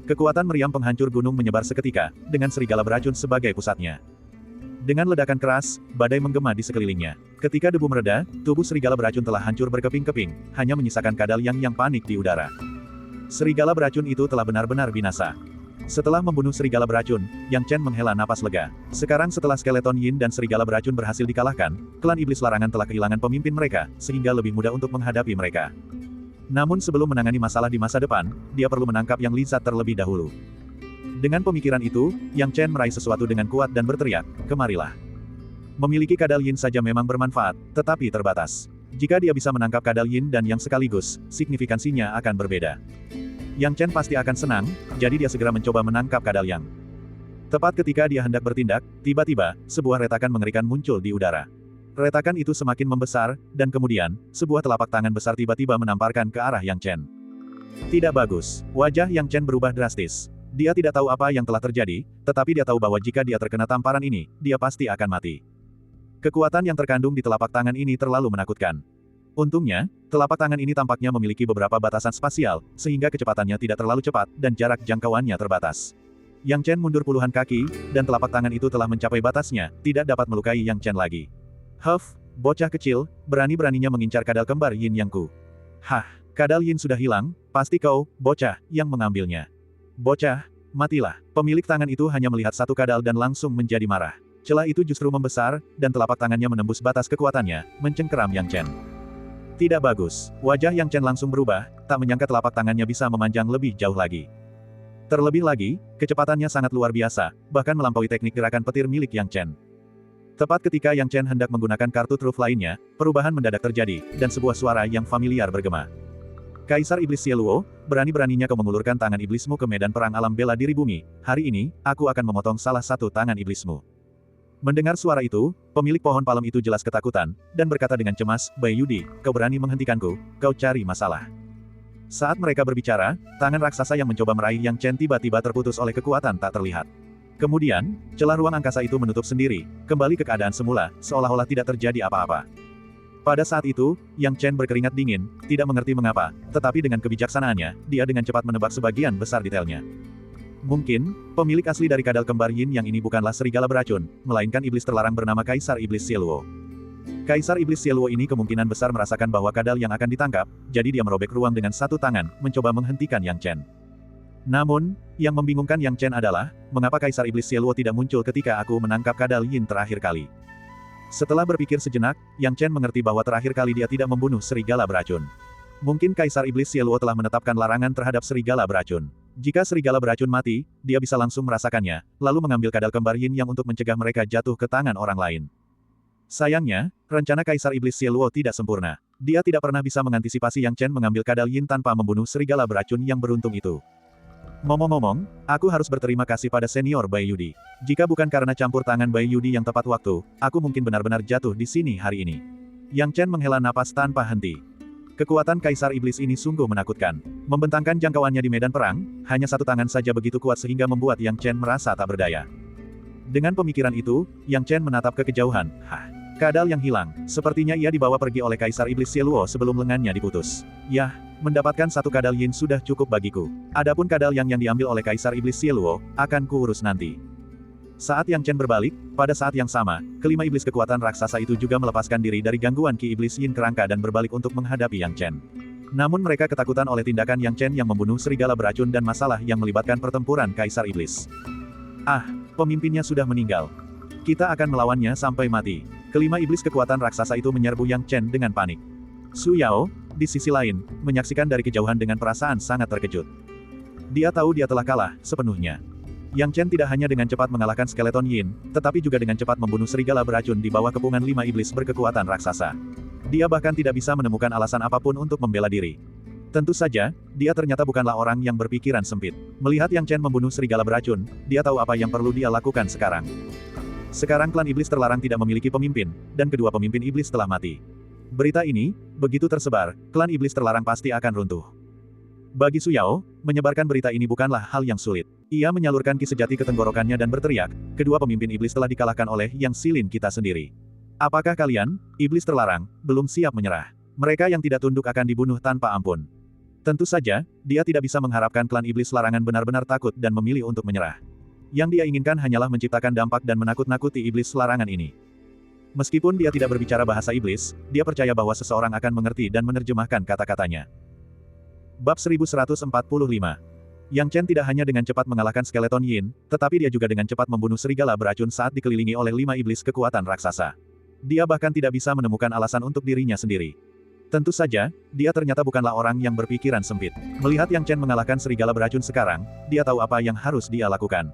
Kekuatan meriam penghancur gunung menyebar seketika, dengan serigala beracun sebagai pusatnya. Dengan ledakan keras, badai menggema di sekelilingnya. Ketika debu mereda, tubuh serigala beracun telah hancur berkeping-keping, hanya menyisakan Kadal Yang panik di udara. Serigala beracun itu telah benar-benar binasa. Setelah membunuh serigala beracun, Yang Chen menghela napas lega. Sekarang setelah skeleton Yin dan serigala beracun berhasil dikalahkan, klan iblis larangan telah kehilangan pemimpin mereka, sehingga lebih mudah untuk menghadapi mereka. Namun sebelum menangani masalah di masa depan, dia perlu menangkap Yang Lizard terlebih dahulu. Dengan pemikiran itu, Yang Chen meraih sesuatu dengan kuat dan berteriak, "Kemarilah." Memiliki Kadal Yin saja memang bermanfaat, tetapi terbatas. Jika dia bisa menangkap Kadal Yin dan Yang sekaligus, signifikansinya akan berbeda. Yang Chen pasti akan senang, jadi dia segera mencoba menangkap Kadal Yang. Tepat ketika dia hendak bertindak, tiba-tiba, sebuah retakan mengerikan muncul di udara. Retakan itu semakin membesar, dan kemudian, sebuah telapak tangan besar tiba-tiba menamparkan ke arah Yang Chen. Tidak bagus. Wajah Yang Chen berubah drastis. Dia tidak tahu apa yang telah terjadi, tetapi dia tahu bahwa jika dia terkena tamparan ini, dia pasti akan mati. Kekuatan yang terkandung di telapak tangan ini terlalu menakutkan. Untungnya, telapak tangan ini tampaknya memiliki beberapa batasan spasial, sehingga kecepatannya tidak terlalu cepat, dan jarak jangkauannya terbatas. Yang Chen mundur puluhan kaki, dan telapak tangan itu telah mencapai batasnya, tidak dapat melukai Yang Chen lagi. Huff, bocah kecil, berani-beraninya mengincar kadal kembar Yin Yangku. Hah, kadal Yin sudah hilang, pasti kau, bocah, yang mengambilnya. Bocah, matilah. Pemilik tangan itu hanya melihat satu kadal dan langsung menjadi marah. Celah itu justru membesar, dan telapak tangannya menembus batas kekuatannya, mencengkeram Yang Chen. Tidak bagus. Wajah Yang Chen langsung berubah, tak menyangka telapak tangannya bisa memanjang lebih jauh lagi. Terlebih lagi, kecepatannya sangat luar biasa, bahkan melampaui teknik gerakan petir milik Yang Chen. Tepat ketika Yang Chen hendak menggunakan kartu truf lainnya, perubahan mendadak terjadi, dan sebuah suara yang familiar bergema. Kaisar Iblis Xieluo, berani-beraninya kau mengulurkan tangan iblismu ke medan perang alam bela diri bumi, hari ini, aku akan memotong salah satu tangan iblismu. Mendengar suara itu, pemilik pohon palem itu jelas ketakutan, dan berkata dengan cemas, Bai Yudi, kau berani menghentikanku, kau cari masalah. Saat mereka berbicara, tangan raksasa yang mencoba meraih Yang Chen tiba-tiba terputus oleh kekuatan tak terlihat. Kemudian, celah ruang angkasa itu menutup sendiri, kembali ke keadaan semula, seolah-olah tidak terjadi apa-apa. Pada saat itu, Yang Chen berkeringat dingin, tidak mengerti mengapa, tetapi dengan kebijaksanaannya, dia dengan cepat menebak sebagian besar detailnya. Mungkin, pemilik asli dari kadal kembar Yin yang ini bukanlah serigala beracun, melainkan iblis terlarang bernama Kaisar Iblis Xieluo. Kaisar Iblis Xieluo ini kemungkinan besar merasakan bahwa kadal yang akan ditangkap, jadi dia merobek ruang dengan satu tangan, mencoba menghentikan Yang Chen. Namun, yang membingungkan Yang Chen adalah, mengapa Kaisar Iblis Xieluo tidak muncul ketika aku menangkap kadal Yin terakhir kali. Setelah berpikir sejenak, Yang Chen mengerti bahwa terakhir kali dia tidak membunuh serigala beracun. Mungkin Kaisar Iblis Xieluo telah menetapkan larangan terhadap serigala beracun. Jika serigala beracun mati, dia bisa langsung merasakannya, lalu mengambil kadal kembar Yin yang untuk mencegah mereka jatuh ke tangan orang lain. Sayangnya, rencana Kaisar Iblis Xieluo tidak sempurna. Dia tidak pernah bisa mengantisipasi Yang Chen mengambil kadal Yin tanpa membunuh serigala beracun yang beruntung itu. Ngomong-ngomong, aku harus berterima kasih pada senior Bai Yudi. Jika bukan karena campur tangan Bai Yudi yang tepat waktu, aku mungkin benar-benar jatuh di sini hari ini. Yang Chen menghela napas tanpa henti. Kekuatan Kaisar Iblis ini sungguh menakutkan. Membentangkan jangkauannya di medan perang, hanya satu tangan saja begitu kuat sehingga membuat Yang Chen merasa tak berdaya. Dengan pemikiran itu, Yang Chen menatap ke kejauhan. Kadal yang hilang. Sepertinya ia dibawa pergi oleh Kaisar Iblis Xieluo sebelum lengannya diputus. Yah, mendapatkan satu kadal Yin sudah cukup bagiku. Adapun kadal yang diambil oleh Kaisar Iblis Xieluo, akan kuurus nanti. Saat Yang Chen berbalik, pada saat yang sama, kelima iblis kekuatan raksasa itu juga melepaskan diri dari gangguan Ki Iblis Yin kerangka dan berbalik untuk menghadapi Yang Chen. Namun mereka ketakutan oleh tindakan Yang Chen yang membunuh serigala beracun dan masalah yang melibatkan pertempuran Kaisar Iblis. Pemimpinnya sudah meninggal. Kita akan melawannya sampai mati. Kelima iblis kekuatan raksasa itu menyerbu Yang Chen dengan panik. Su Yao, di sisi lain, menyaksikan dari kejauhan dengan perasaan sangat terkejut. Dia tahu dia telah kalah, sepenuhnya. Yang Chen tidak hanya dengan cepat mengalahkan skeleton Yin, tetapi juga dengan cepat membunuh serigala beracun di bawah kepungan lima iblis berkekuatan raksasa. Dia bahkan tidak bisa menemukan alasan apapun untuk membela diri. Tentu saja, dia ternyata bukanlah orang yang berpikiran sempit. Melihat Yang Chen membunuh serigala beracun, dia tahu apa yang perlu dia lakukan sekarang. Sekarang klan iblis terlarang tidak memiliki pemimpin, dan kedua pemimpin iblis telah mati. Berita ini, begitu tersebar, klan iblis terlarang pasti akan runtuh. Bagi Su Yao, menyebarkan berita ini bukanlah hal yang sulit. Ia menyalurkan ki sejati ke tenggorokannya dan berteriak, kedua pemimpin iblis telah dikalahkan oleh Yang Silin kita sendiri. Apakah kalian, iblis terlarang, belum siap menyerah? Mereka yang tidak tunduk akan dibunuh tanpa ampun. Tentu saja, dia tidak bisa mengharapkan klan iblis larangan benar-benar takut dan memilih untuk menyerah. Yang dia inginkan hanyalah menciptakan dampak dan menakut-nakuti iblis larangan ini. Meskipun dia tidak berbicara bahasa iblis, dia percaya bahwa seseorang akan mengerti dan menerjemahkan kata-katanya. Bab 1145. Yang Chen tidak hanya dengan cepat mengalahkan skeleton Yin, tetapi dia juga dengan cepat membunuh serigala beracun saat dikelilingi oleh lima iblis kekuatan raksasa. Dia bahkan tidak bisa menemukan alasan untuk dirinya sendiri. Tentu saja, dia ternyata bukanlah orang yang berpikiran sempit. Melihat Yang Chen mengalahkan serigala beracun sekarang, dia tahu apa yang harus dia lakukan.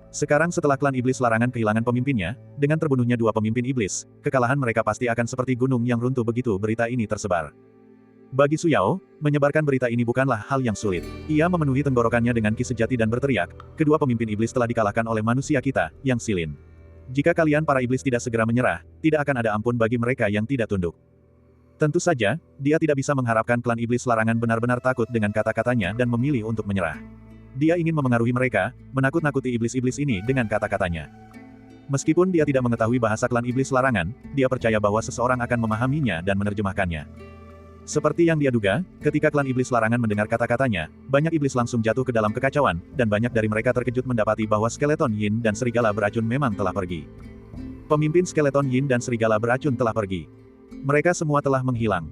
Sekarang setelah klan iblis larangan kehilangan pemimpinnya, dengan terbunuhnya dua pemimpin iblis, kekalahan mereka pasti akan seperti gunung yang runtuh begitu berita ini tersebar. Bagi Su Yao, menyebarkan berita ini bukanlah hal yang sulit. Ia memenuhi tenggorokannya dengan ki sejati dan berteriak, kedua pemimpin iblis telah dikalahkan oleh manusia kita, Yang Silin. Jika kalian para iblis tidak segera menyerah, tidak akan ada ampun bagi mereka yang tidak tunduk. Tentu saja, dia tidak bisa mengharapkan klan iblis larangan benar-benar takut dengan kata-katanya dan memilih untuk menyerah. Dia ingin memengaruhi mereka, menakut-nakuti iblis-iblis ini dengan kata-katanya. Meskipun dia tidak mengetahui bahasa klan iblis larangan, dia percaya bahwa seseorang akan memahaminya dan menerjemahkannya. Seperti yang dia duga, ketika klan iblis larangan mendengar kata-katanya, banyak iblis langsung jatuh ke dalam kekacauan, dan banyak dari mereka terkejut mendapati bahwa skeleton Yin dan serigala beracun memang telah pergi. Pemimpin skeleton Yin dan serigala beracun telah pergi. Mereka semua telah menghilang.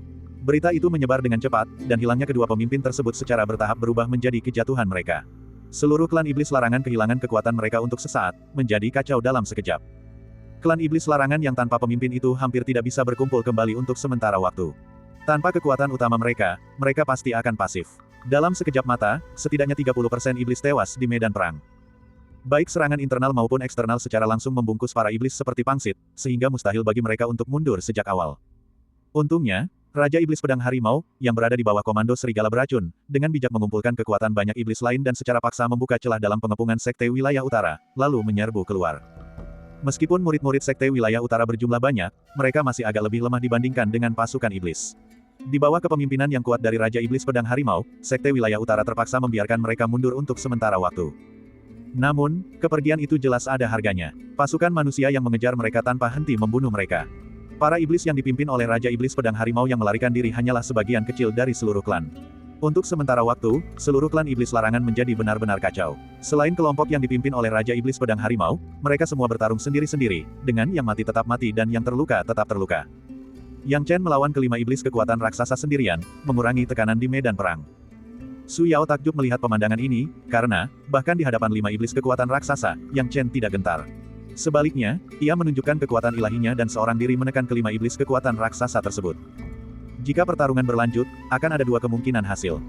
Berita itu menyebar dengan cepat, dan hilangnya kedua pemimpin tersebut secara bertahap berubah menjadi kejatuhan mereka. Seluruh klan iblis larangan kehilangan kekuatan mereka untuk sesaat, menjadi kacau dalam sekejap. Klan iblis larangan yang tanpa pemimpin itu hampir tidak bisa berkumpul kembali untuk sementara waktu. Tanpa kekuatan utama mereka, mereka pasti akan pasif. Dalam sekejap mata, setidaknya 30% iblis tewas di medan perang. Baik serangan internal maupun eksternal secara langsung membungkus para iblis seperti pangsit, sehingga mustahil bagi mereka untuk mundur sejak awal. Untungnya, Raja Iblis Pedang Harimau, yang berada di bawah komando serigala beracun, dengan bijak mengumpulkan kekuatan banyak iblis lain dan secara paksa membuka celah dalam pengepungan Sekte Wilayah Utara, lalu menyerbu keluar. Meskipun murid-murid Sekte Wilayah Utara berjumlah banyak, mereka masih agak lebih lemah dibandingkan dengan pasukan iblis. Di bawah kepemimpinan yang kuat dari Raja Iblis Pedang Harimau, Sekte Wilayah Utara terpaksa membiarkan mereka mundur untuk sementara waktu. Namun, kepergian itu jelas ada harganya. Pasukan manusia yang mengejar mereka tanpa henti membunuh mereka. Para iblis yang dipimpin oleh Raja Iblis Pedang Harimau yang melarikan diri hanyalah sebagian kecil dari seluruh klan. Untuk sementara waktu, seluruh klan iblis larangan menjadi benar-benar kacau. Selain kelompok yang dipimpin oleh Raja Iblis Pedang Harimau, mereka semua bertarung sendiri-sendiri, dengan yang mati tetap mati dan yang terluka tetap terluka. Yang Chen melawan kelima iblis kekuatan raksasa sendirian, mengurangi tekanan di medan perang. Su Yao takjub melihat pemandangan ini, karena, bahkan di hadapan 5 iblis kekuatan raksasa, Yang Chen tidak gentar. Sebaliknya, ia menunjukkan kekuatan ilahinya dan seorang diri menekan kelima iblis kekuatan raksasa tersebut. Jika pertarungan berlanjut, akan ada 2 kemungkinan hasil.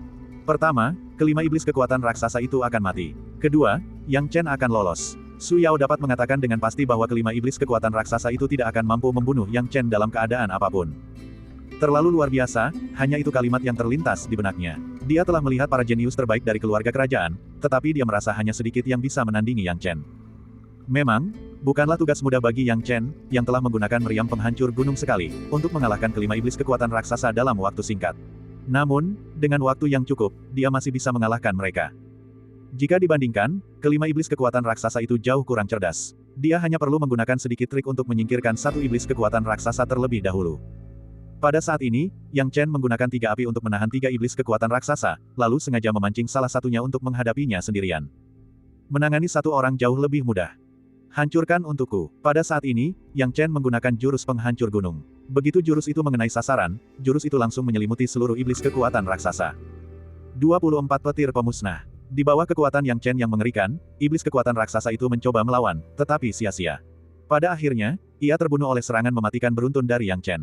Pertama, kelima iblis kekuatan raksasa itu akan mati. Kedua, Yang Chen akan lolos. Su Yao dapat mengatakan dengan pasti bahwa kelima iblis kekuatan raksasa itu tidak akan mampu membunuh Yang Chen dalam keadaan apapun. Terlalu luar biasa, hanya itu kalimat yang terlintas di benaknya. Dia telah melihat para jenius terbaik dari keluarga kerajaan, tetapi dia merasa hanya sedikit yang bisa menandingi Yang Chen. Memang, bukanlah tugas mudah bagi Yang Chen, yang telah menggunakan meriam penghancur gunung sekali, untuk mengalahkan kelima iblis kekuatan raksasa dalam waktu singkat. Namun, dengan waktu yang cukup, dia masih bisa mengalahkan mereka. Jika dibandingkan, kelima iblis kekuatan raksasa itu jauh kurang cerdas. Dia hanya perlu menggunakan sedikit trik untuk menyingkirkan satu iblis kekuatan raksasa terlebih dahulu. Pada saat ini, Yang Chen menggunakan 3 api untuk menahan 3 iblis kekuatan raksasa, lalu sengaja memancing salah satunya untuk menghadapinya sendirian. Menangani satu orang jauh lebih mudah. Hancurkan untukku. Pada saat ini, Yang Chen menggunakan jurus penghancur gunung. Begitu jurus itu mengenai sasaran, jurus itu langsung menyelimuti seluruh iblis kekuatan raksasa. 24 petir pemusnah. Di bawah kekuatan Yang Chen yang mengerikan, iblis kekuatan raksasa itu mencoba melawan, tetapi sia-sia. Pada akhirnya, ia terbunuh oleh serangan mematikan beruntun dari Yang Chen.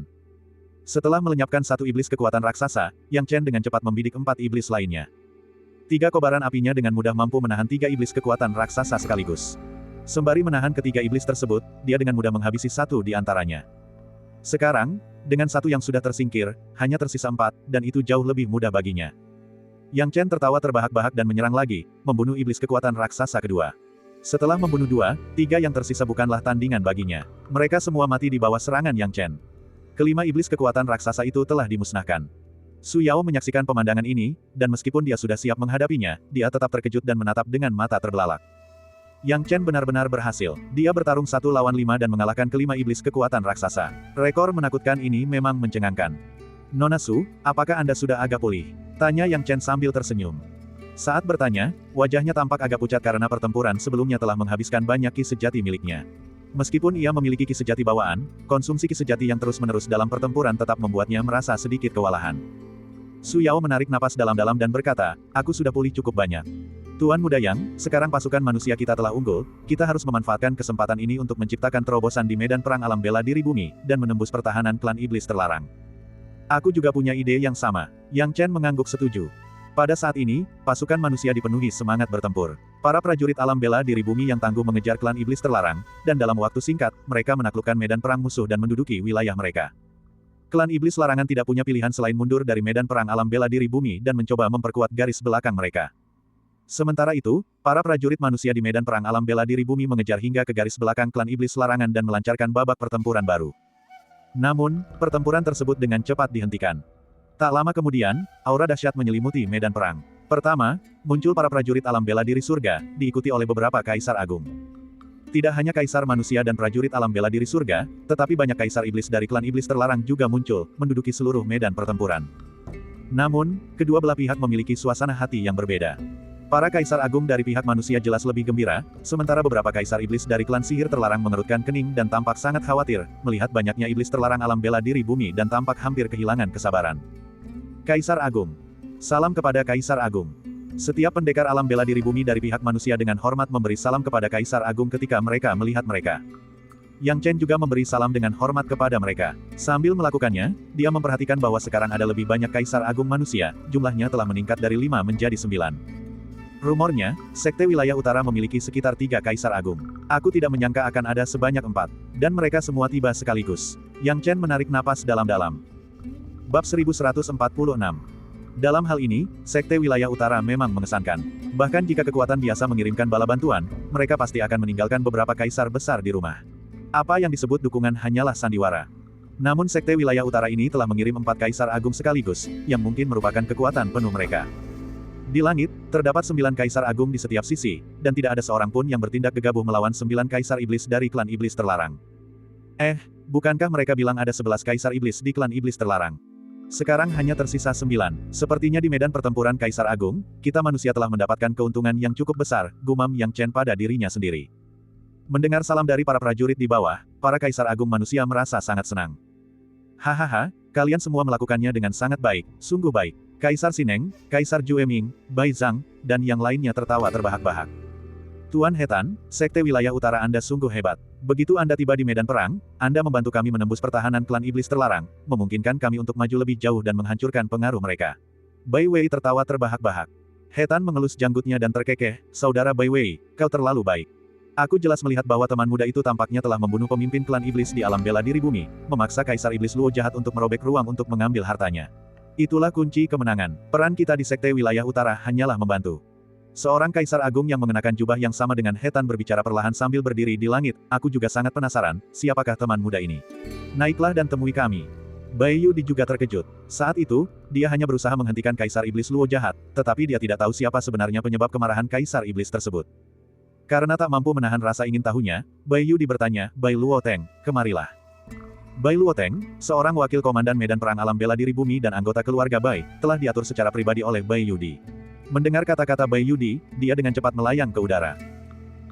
Setelah melenyapkan satu iblis kekuatan raksasa, Yang Chen dengan cepat membidik 4 iblis lainnya. 3 kobaran apinya dengan mudah mampu menahan 3 iblis kekuatan raksasa sekaligus. Sembari menahan ketiga iblis tersebut, dia dengan mudah menghabisi satu di antaranya. Sekarang, dengan satu yang sudah tersingkir, hanya tersisa 4, dan itu jauh lebih mudah baginya. Yang Chen tertawa terbahak-bahak dan menyerang lagi, membunuh iblis kekuatan raksasa kedua. Setelah membunuh 2, 3 yang tersisa bukanlah tandingan baginya. Mereka semua mati di bawah serangan Yang Chen. Kelima iblis kekuatan raksasa itu telah dimusnahkan. Su Yao menyaksikan pemandangan ini, dan meskipun dia sudah siap menghadapinya, dia tetap terkejut dan menatap dengan mata terbelalak. Yang Chen benar-benar berhasil. Dia bertarung 1 lawan 5 dan mengalahkan kelima iblis kekuatan raksasa. Rekor menakutkan ini memang mencengangkan. Nona Su, apakah Anda sudah agak pulih? Tanya Yang Chen sambil tersenyum. Saat bertanya, wajahnya tampak agak pucat karena pertempuran sebelumnya telah menghabiskan banyak ki sejati miliknya. Meskipun ia memiliki ki sejati bawaan, konsumsi ki sejati yang terus-menerus dalam pertempuran tetap membuatnya merasa sedikit kewalahan. Su Yao menarik napas dalam-dalam dan berkata, aku sudah pulih cukup banyak. Tuan Muda Yang, sekarang pasukan manusia kita telah unggul, kita harus memanfaatkan kesempatan ini untuk menciptakan terobosan di medan perang alam bela diri bumi, dan menembus pertahanan klan iblis terlarang. Aku juga punya ide yang sama. Yang Chen mengangguk setuju. Pada saat ini, pasukan manusia dipenuhi semangat bertempur. Para prajurit alam bela diri bumi yang tangguh mengejar klan iblis terlarang, dan dalam waktu singkat, mereka menaklukkan medan perang musuh dan menduduki wilayah mereka. Klan iblis larangan tidak punya pilihan selain mundur dari medan perang alam bela diri bumi dan mencoba memperkuat garis belakang mereka. Sementara itu, para prajurit manusia di medan perang alam bela diri bumi mengejar hingga ke garis belakang klan iblis larangan dan melancarkan babak pertempuran baru. Namun, pertempuran tersebut dengan cepat dihentikan. Tak lama kemudian, aura dahsyat menyelimuti medan perang. Pertama, muncul para prajurit alam bela diri surga, diikuti oleh beberapa kaisar agung. Tidak hanya kaisar manusia dan prajurit alam bela diri surga, tetapi banyak kaisar iblis dari klan iblis terlarang juga muncul, menduduki seluruh medan pertempuran. Namun, kedua belah pihak memiliki suasana hati yang berbeda. Para kaisar agung dari pihak manusia jelas lebih gembira, sementara beberapa kaisar iblis dari klan sihir terlarang mengerutkan kening dan tampak sangat khawatir, melihat banyaknya iblis terlarang alam bela diri bumi dan tampak hampir kehilangan kesabaran. Kaisar Agung. Salam kepada Kaisar Agung. Setiap pendekar alam bela diri bumi dari pihak manusia dengan hormat memberi salam kepada Kaisar Agung ketika mereka melihat mereka. Yang Chen juga memberi salam dengan hormat kepada mereka. Sambil melakukannya, dia memperhatikan bahwa sekarang ada lebih banyak Kaisar Agung manusia, jumlahnya telah meningkat dari 5 menjadi 9. Rumornya, Sekte Wilayah Utara memiliki sekitar 3 Kaisar Agung. Aku tidak menyangka akan ada sebanyak 4. Dan mereka semua tiba sekaligus. Yang Chen menarik napas dalam-dalam. Bab 1146. Dalam hal ini, Sekte Wilayah Utara memang mengesankan. Bahkan jika kekuatan biasa mengirimkan bala bantuan, mereka pasti akan meninggalkan beberapa kaisar besar di rumah. Apa yang disebut dukungan hanyalah sandiwara. Namun Sekte Wilayah Utara ini telah mengirim 4 kaisar agung sekaligus, yang mungkin merupakan kekuatan penuh mereka. Di langit, terdapat 9 kaisar agung di setiap sisi, dan tidak ada seorang pun yang bertindak gegabah melawan 9 kaisar iblis dari klan iblis terlarang. Bukankah mereka bilang ada 11 kaisar iblis di klan iblis terlarang? Sekarang hanya tersisa 9. Sepertinya di medan pertempuran Kaisar Agung, kita manusia telah mendapatkan keuntungan yang cukup besar, gumam Yang Chen pada dirinya sendiri. Mendengar salam dari para prajurit di bawah, para Kaisar Agung manusia merasa sangat senang. Hahaha, kalian semua melakukannya dengan sangat baik, sungguh baik. Kaisar Sineng, Kaisar Jueming, Bai Zhang, dan yang lainnya tertawa terbahak-bahak. Tuan Hetan, Sekte Wilayah Utara Anda sungguh hebat. Begitu Anda tiba di medan perang, Anda membantu kami menembus pertahanan klan iblis terlarang, memungkinkan kami untuk maju lebih jauh dan menghancurkan pengaruh mereka. Bai Wei tertawa terbahak-bahak. Hetan mengelus janggutnya dan terkekeh, Saudara Bai Wei, kau terlalu baik. Aku jelas melihat bahwa teman muda itu tampaknya telah membunuh pemimpin klan iblis di alam bela diri bumi, memaksa Kaisar Iblis Luo jahat untuk merobek ruang untuk mengambil hartanya. Itulah kunci kemenangan. Peran kita di Sekte Wilayah Utara hanyalah membantu. Seorang Kaisar Agung yang mengenakan jubah yang sama dengan Hetan berbicara perlahan sambil berdiri di langit. Aku juga sangat penasaran, siapakah teman muda ini? Naiklah dan temui kami. Bai Yudi juga terkejut. Saat itu, dia hanya berusaha menghentikan Kaisar Iblis Luo jahat, tetapi dia tidak tahu siapa sebenarnya penyebab kemarahan Kaisar Iblis tersebut. Karena tak mampu menahan rasa ingin tahunya, Bai Yudi bertanya, Bai Luo Teng, kemarilah. Bai Luo Teng, seorang wakil komandan medan perang alam bela diri bumi dan anggota keluarga Bai, telah diatur secara pribadi oleh Bai Yudi. Mendengar kata-kata Bai Yudi, dia dengan cepat melayang ke udara.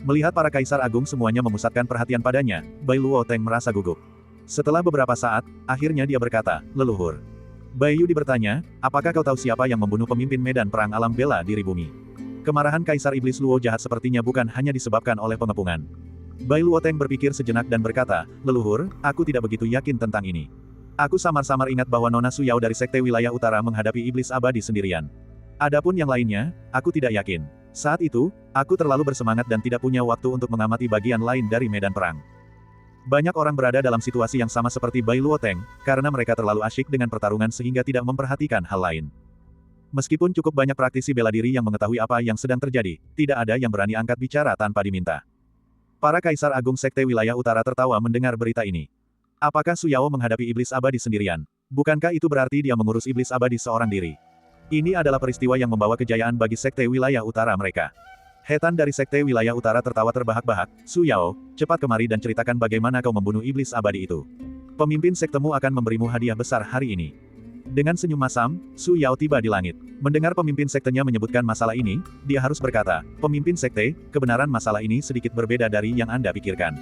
Melihat para kaisar agung semuanya memusatkan perhatian padanya, Bai Luo Teng merasa gugup. Setelah beberapa saat, akhirnya dia berkata, leluhur. Bai Yudi bertanya, apakah kau tahu siapa yang membunuh pemimpin medan perang alam bela diri bumi? Kemarahan Kaisar Iblis Luo jahat sepertinya bukan hanya disebabkan oleh pengepungan. Bai Luo Teng berpikir sejenak dan berkata, leluhur, aku tidak begitu yakin tentang ini. Aku samar-samar ingat bahwa Nona Suyao dari Sekte Wilayah Utara menghadapi iblis abadi sendirian. Adapun yang lainnya, aku tidak yakin. Saat itu, aku terlalu bersemangat dan tidak punya waktu untuk mengamati bagian lain dari medan perang. Banyak orang berada dalam situasi yang sama seperti Bai Luo Teng, karena mereka terlalu asyik dengan pertarungan sehingga tidak memperhatikan hal lain. Meskipun cukup banyak praktisi bela diri yang mengetahui apa yang sedang terjadi, tidak ada yang berani angkat bicara tanpa diminta. Para Kaisar Agung Sekte Wilayah Utara tertawa mendengar berita ini. Apakah Suyao menghadapi iblis abadi sendirian? Bukankah itu berarti dia mengurus iblis abadi seorang diri? Ini adalah peristiwa yang membawa kejayaan bagi Sekte Wilayah Utara mereka. Hetan dari Sekte Wilayah Utara tertawa terbahak-bahak, Suyao, cepat kemari dan ceritakan bagaimana kau membunuh iblis abadi itu. Pemimpin sektemu akan memberimu hadiah besar hari ini. Dengan senyum masam, Su Yao tiba di langit. Mendengar pemimpin sektenya menyebutkan masalah ini, dia harus berkata, pemimpin sekte, kebenaran masalah ini sedikit berbeda dari yang Anda pikirkan.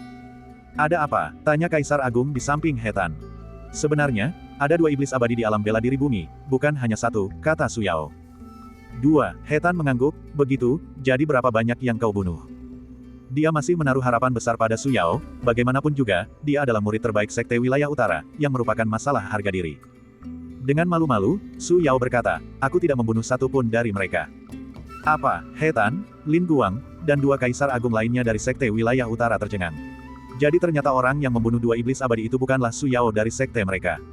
Ada apa? Tanya Kaisar Agung di samping Hetan. Sebenarnya, ada 2 iblis abadi di alam bela diri bumi, bukan hanya 1, kata Su Yao. 2, Hetan mengangguk, begitu, jadi berapa banyak yang kau bunuh? Dia masih menaruh harapan besar pada Su Yao, bagaimanapun juga, dia adalah murid terbaik Sekte Wilayah Utara, yang merupakan masalah harga diri. Dengan malu-malu, Su Yao berkata, aku tidak membunuh satu pun dari mereka. Apa? Hetan, Lin Guang, dan 2 kaisar agung lainnya dari Sekte Wilayah Utara tercengang. Jadi ternyata orang yang membunuh 2 iblis abadi itu bukanlah Su Yao dari sekte mereka.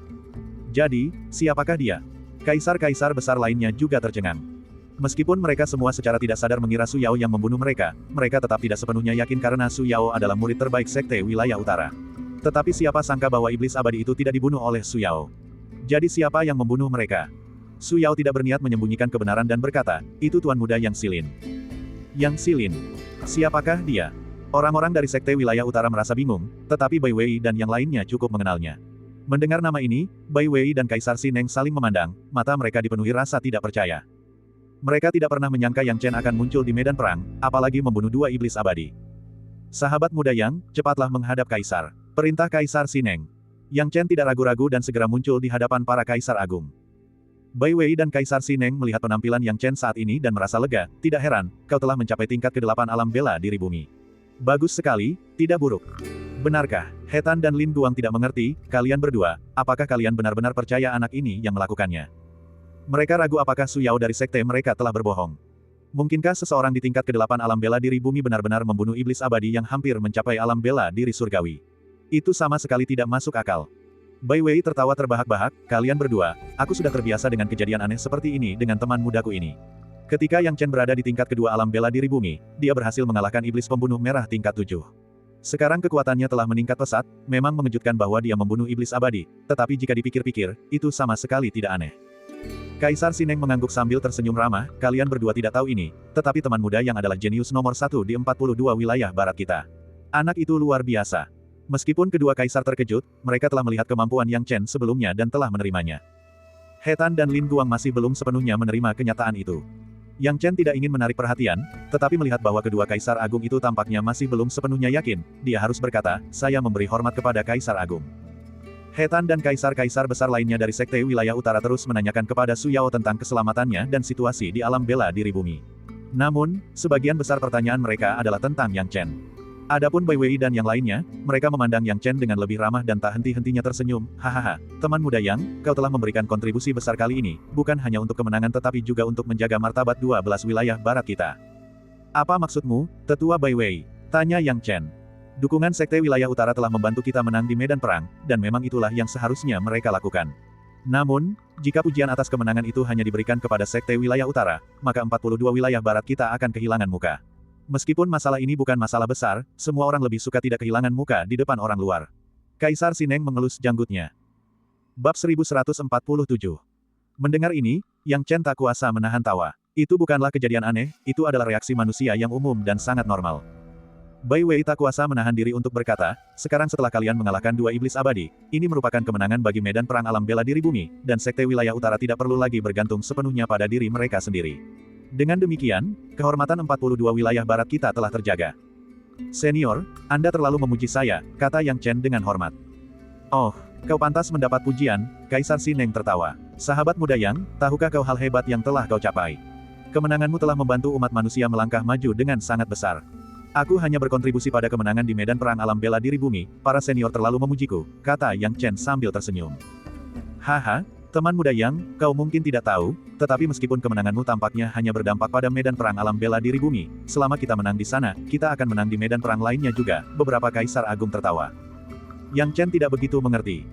Jadi, siapakah dia? Kaisar-kaisar besar lainnya juga tercengang. Meskipun mereka semua secara tidak sadar mengira Su Yao yang membunuh mereka tetap tidak sepenuhnya yakin karena Su Yao adalah murid terbaik Sekte Wilayah Utara. Tetapi siapa sangka bahwa iblis abadi itu tidak dibunuh oleh Su Yao. Jadi siapa yang membunuh mereka? Su Yao tidak berniat menyembunyikan kebenaran dan berkata, itu tuan muda Yang Silin. Yang Silin? Siapakah dia? Orang-orang dari Sekte Wilayah Utara merasa bingung, tetapi Bai Wei dan yang lainnya cukup mengenalnya. Mendengar nama ini, Bai Wei dan Kaisar Sineng saling memandang, mata mereka dipenuhi rasa tidak percaya. Mereka tidak pernah menyangka Yang Chen akan muncul di medan perang, apalagi membunuh 2 iblis abadi. Sahabat muda Yang, cepatlah menghadap Kaisar. Perintah Kaisar Sineng. Yang Chen tidak ragu-ragu dan segera muncul di hadapan para Kaisar Agung. Bai Wei dan Kaisar Sineng melihat penampilan Yang Chen saat ini dan merasa lega, tidak heran, kau telah mencapai tingkat ke-8 alam bela diri bumi. Bagus sekali, tidak buruk. Benarkah? Hetan dan Lin Guang tidak mengerti, kalian berdua, apakah kalian benar-benar percaya anak ini yang melakukannya? Mereka ragu apakah Su Yao dari sekte mereka telah berbohong. Mungkinkah seseorang di tingkat ke-8 alam bela diri bumi benar-benar membunuh iblis abadi yang hampir mencapai alam bela diri surgawi? Itu sama sekali tidak masuk akal. Bai Wei tertawa terbahak-bahak, kalian berdua, aku sudah terbiasa dengan kejadian aneh seperti ini dengan teman mudaku ini. Ketika Yang Chen berada di tingkat kedua alam bela diri bumi, dia berhasil mengalahkan iblis pembunuh merah tingkat 7. Sekarang kekuatannya telah meningkat pesat, memang mengejutkan bahwa dia membunuh iblis abadi, tetapi jika dipikir-pikir, itu sama sekali tidak aneh. Kaisar Sineng mengangguk sambil tersenyum ramah, kalian berdua tidak tahu ini, tetapi teman muda yang adalah jenius nomor 1 di 42 wilayah barat kita. Anak itu luar biasa. Meskipun kedua kaisar terkejut, mereka telah melihat kemampuan Yang Chen sebelumnya dan telah menerimanya. Hetan dan Lin Guang masih belum sepenuhnya menerima kenyataan itu. Yang Chen tidak ingin menarik perhatian, tetapi melihat bahwa kedua kaisar agung itu tampaknya masih belum sepenuhnya yakin, dia harus berkata, saya memberi hormat kepada kaisar agung. Hetan dan kaisar-kaisar besar lainnya dari Sekte Wilayah Utara terus menanyakan kepada Su Yao tentang keselamatannya dan situasi di alam bela diri bumi. Namun, sebagian besar pertanyaan mereka adalah tentang Yang Chen. Adapun Bai Wei dan yang lainnya, mereka memandang Yang Chen dengan lebih ramah dan tak henti-hentinya tersenyum. Hahaha, teman muda Yang, kau telah memberikan kontribusi besar kali ini, bukan hanya untuk kemenangan tetapi juga untuk menjaga martabat 12 wilayah barat kita. Apa maksudmu, Tetua Bai Wei? Tanya Yang Chen. Dukungan Sekte Wilayah Utara telah membantu kita menang di medan perang, dan memang itulah yang seharusnya mereka lakukan. Namun, jika pujian atas kemenangan itu hanya diberikan kepada Sekte Wilayah Utara, maka 42 wilayah barat kita akan kehilangan muka. Meskipun masalah ini bukan masalah besar, semua orang lebih suka tidak kehilangan muka di depan orang luar. Kaisar Sineng mengelus janggutnya. Bab 1147. Mendengar ini, Yang Chen tak kuasa menahan tawa. Itu bukanlah kejadian aneh, itu adalah reaksi manusia yang umum dan sangat normal. Bai Wei tak kuasa menahan diri untuk berkata, sekarang setelah kalian mengalahkan 2 iblis abadi, ini merupakan kemenangan bagi medan perang alam bela diri bumi, dan Sekte Wilayah Utara tidak perlu lagi bergantung sepenuhnya pada diri mereka sendiri. Dengan demikian, kehormatan 42 wilayah barat kita telah terjaga. Senior, Anda terlalu memuji saya, kata Yang Chen dengan hormat. Oh, kau pantas mendapat pujian, Kaisar Sineng tertawa. Sahabat muda Yang, tahukah kau hal hebat yang telah kau capai? Kemenanganmu telah membantu umat manusia melangkah maju dengan sangat besar. Aku hanya berkontribusi pada kemenangan di medan perang alam bela diri bumi, para senior terlalu memujiku, kata Yang Chen sambil tersenyum. Haha, teman muda Yang, kau mungkin tidak tahu, tetapi meskipun kemenanganmu tampaknya hanya berdampak pada medan perang alam bela diri bumi, selama kita menang di sana, kita akan menang di medan perang lainnya juga, beberapa kaisar agung tertawa. Yang Chen tidak begitu mengerti.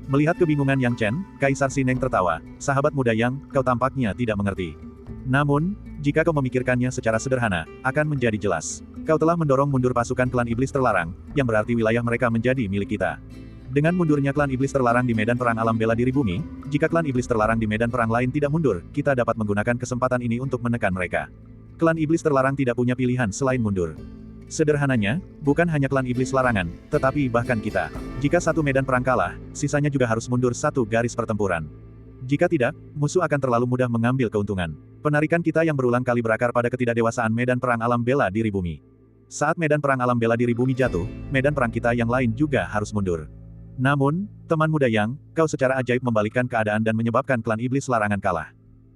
Melihat kebingungan Yang Chen, Kaisar Sineng tertawa, sahabat muda Yang, kau tampaknya tidak mengerti. Namun, jika kau memikirkannya secara sederhana, akan menjadi jelas. Kau telah mendorong mundur pasukan klan iblis terlarang, yang berarti wilayah mereka menjadi milik kita. Dengan mundurnya klan iblis terlarang di medan perang alam bela diri bumi, jika klan iblis terlarang di medan perang lain tidak mundur, kita dapat menggunakan kesempatan ini untuk menekan mereka. Klan iblis terlarang tidak punya pilihan selain mundur. Sederhananya, bukan hanya klan iblis larangan, tetapi bahkan kita. Jika satu medan perang kalah, sisanya juga harus mundur satu garis pertempuran. Jika tidak, musuh akan terlalu mudah mengambil keuntungan. Penarikan kita yang berulang kali berakar pada ketidakdewasaan medan perang alam bela diri bumi. Saat medan perang alam bela diri bumi jatuh, medan perang kita yang lain juga harus mundur. Namun, teman muda Yang, kau secara ajaib membalikkan keadaan dan menyebabkan klan iblis larangan kalah.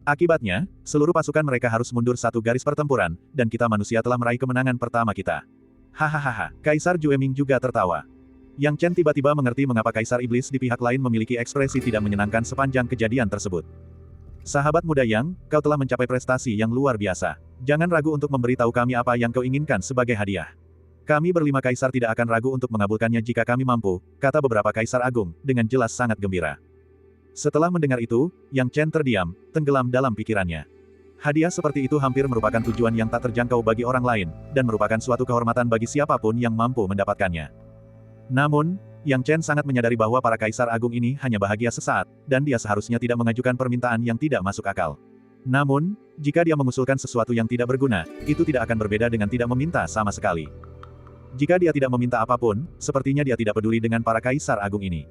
Akibatnya, seluruh pasukan mereka harus mundur satu garis pertempuran, dan kita manusia telah meraih kemenangan pertama kita. Hahaha, Kaisar Jueming juga tertawa. Yang Chen tiba-tiba mengerti mengapa Kaisar Iblis di pihak lain memiliki ekspresi tidak menyenangkan sepanjang kejadian tersebut. Sahabat muda Yang, kau telah mencapai prestasi yang luar biasa. Jangan ragu untuk memberitahu kami apa yang kau inginkan sebagai hadiah. Kami berlima kaisar tidak akan ragu untuk mengabulkannya jika kami mampu, kata beberapa kaisar agung, dengan jelas sangat gembira. Setelah mendengar itu, Yang Chen terdiam, tenggelam dalam pikirannya. Hadiah seperti itu hampir merupakan tujuan yang tak terjangkau bagi orang lain, dan merupakan suatu kehormatan bagi siapapun yang mampu mendapatkannya. Namun, Yang Chen sangat menyadari bahwa para kaisar agung ini hanya bahagia sesaat, dan dia seharusnya tidak mengajukan permintaan yang tidak masuk akal. Namun, jika dia mengusulkan sesuatu yang tidak berguna, itu tidak akan berbeda dengan tidak meminta sama sekali. Jika dia tidak meminta apapun, sepertinya dia tidak peduli dengan para kaisar agung ini.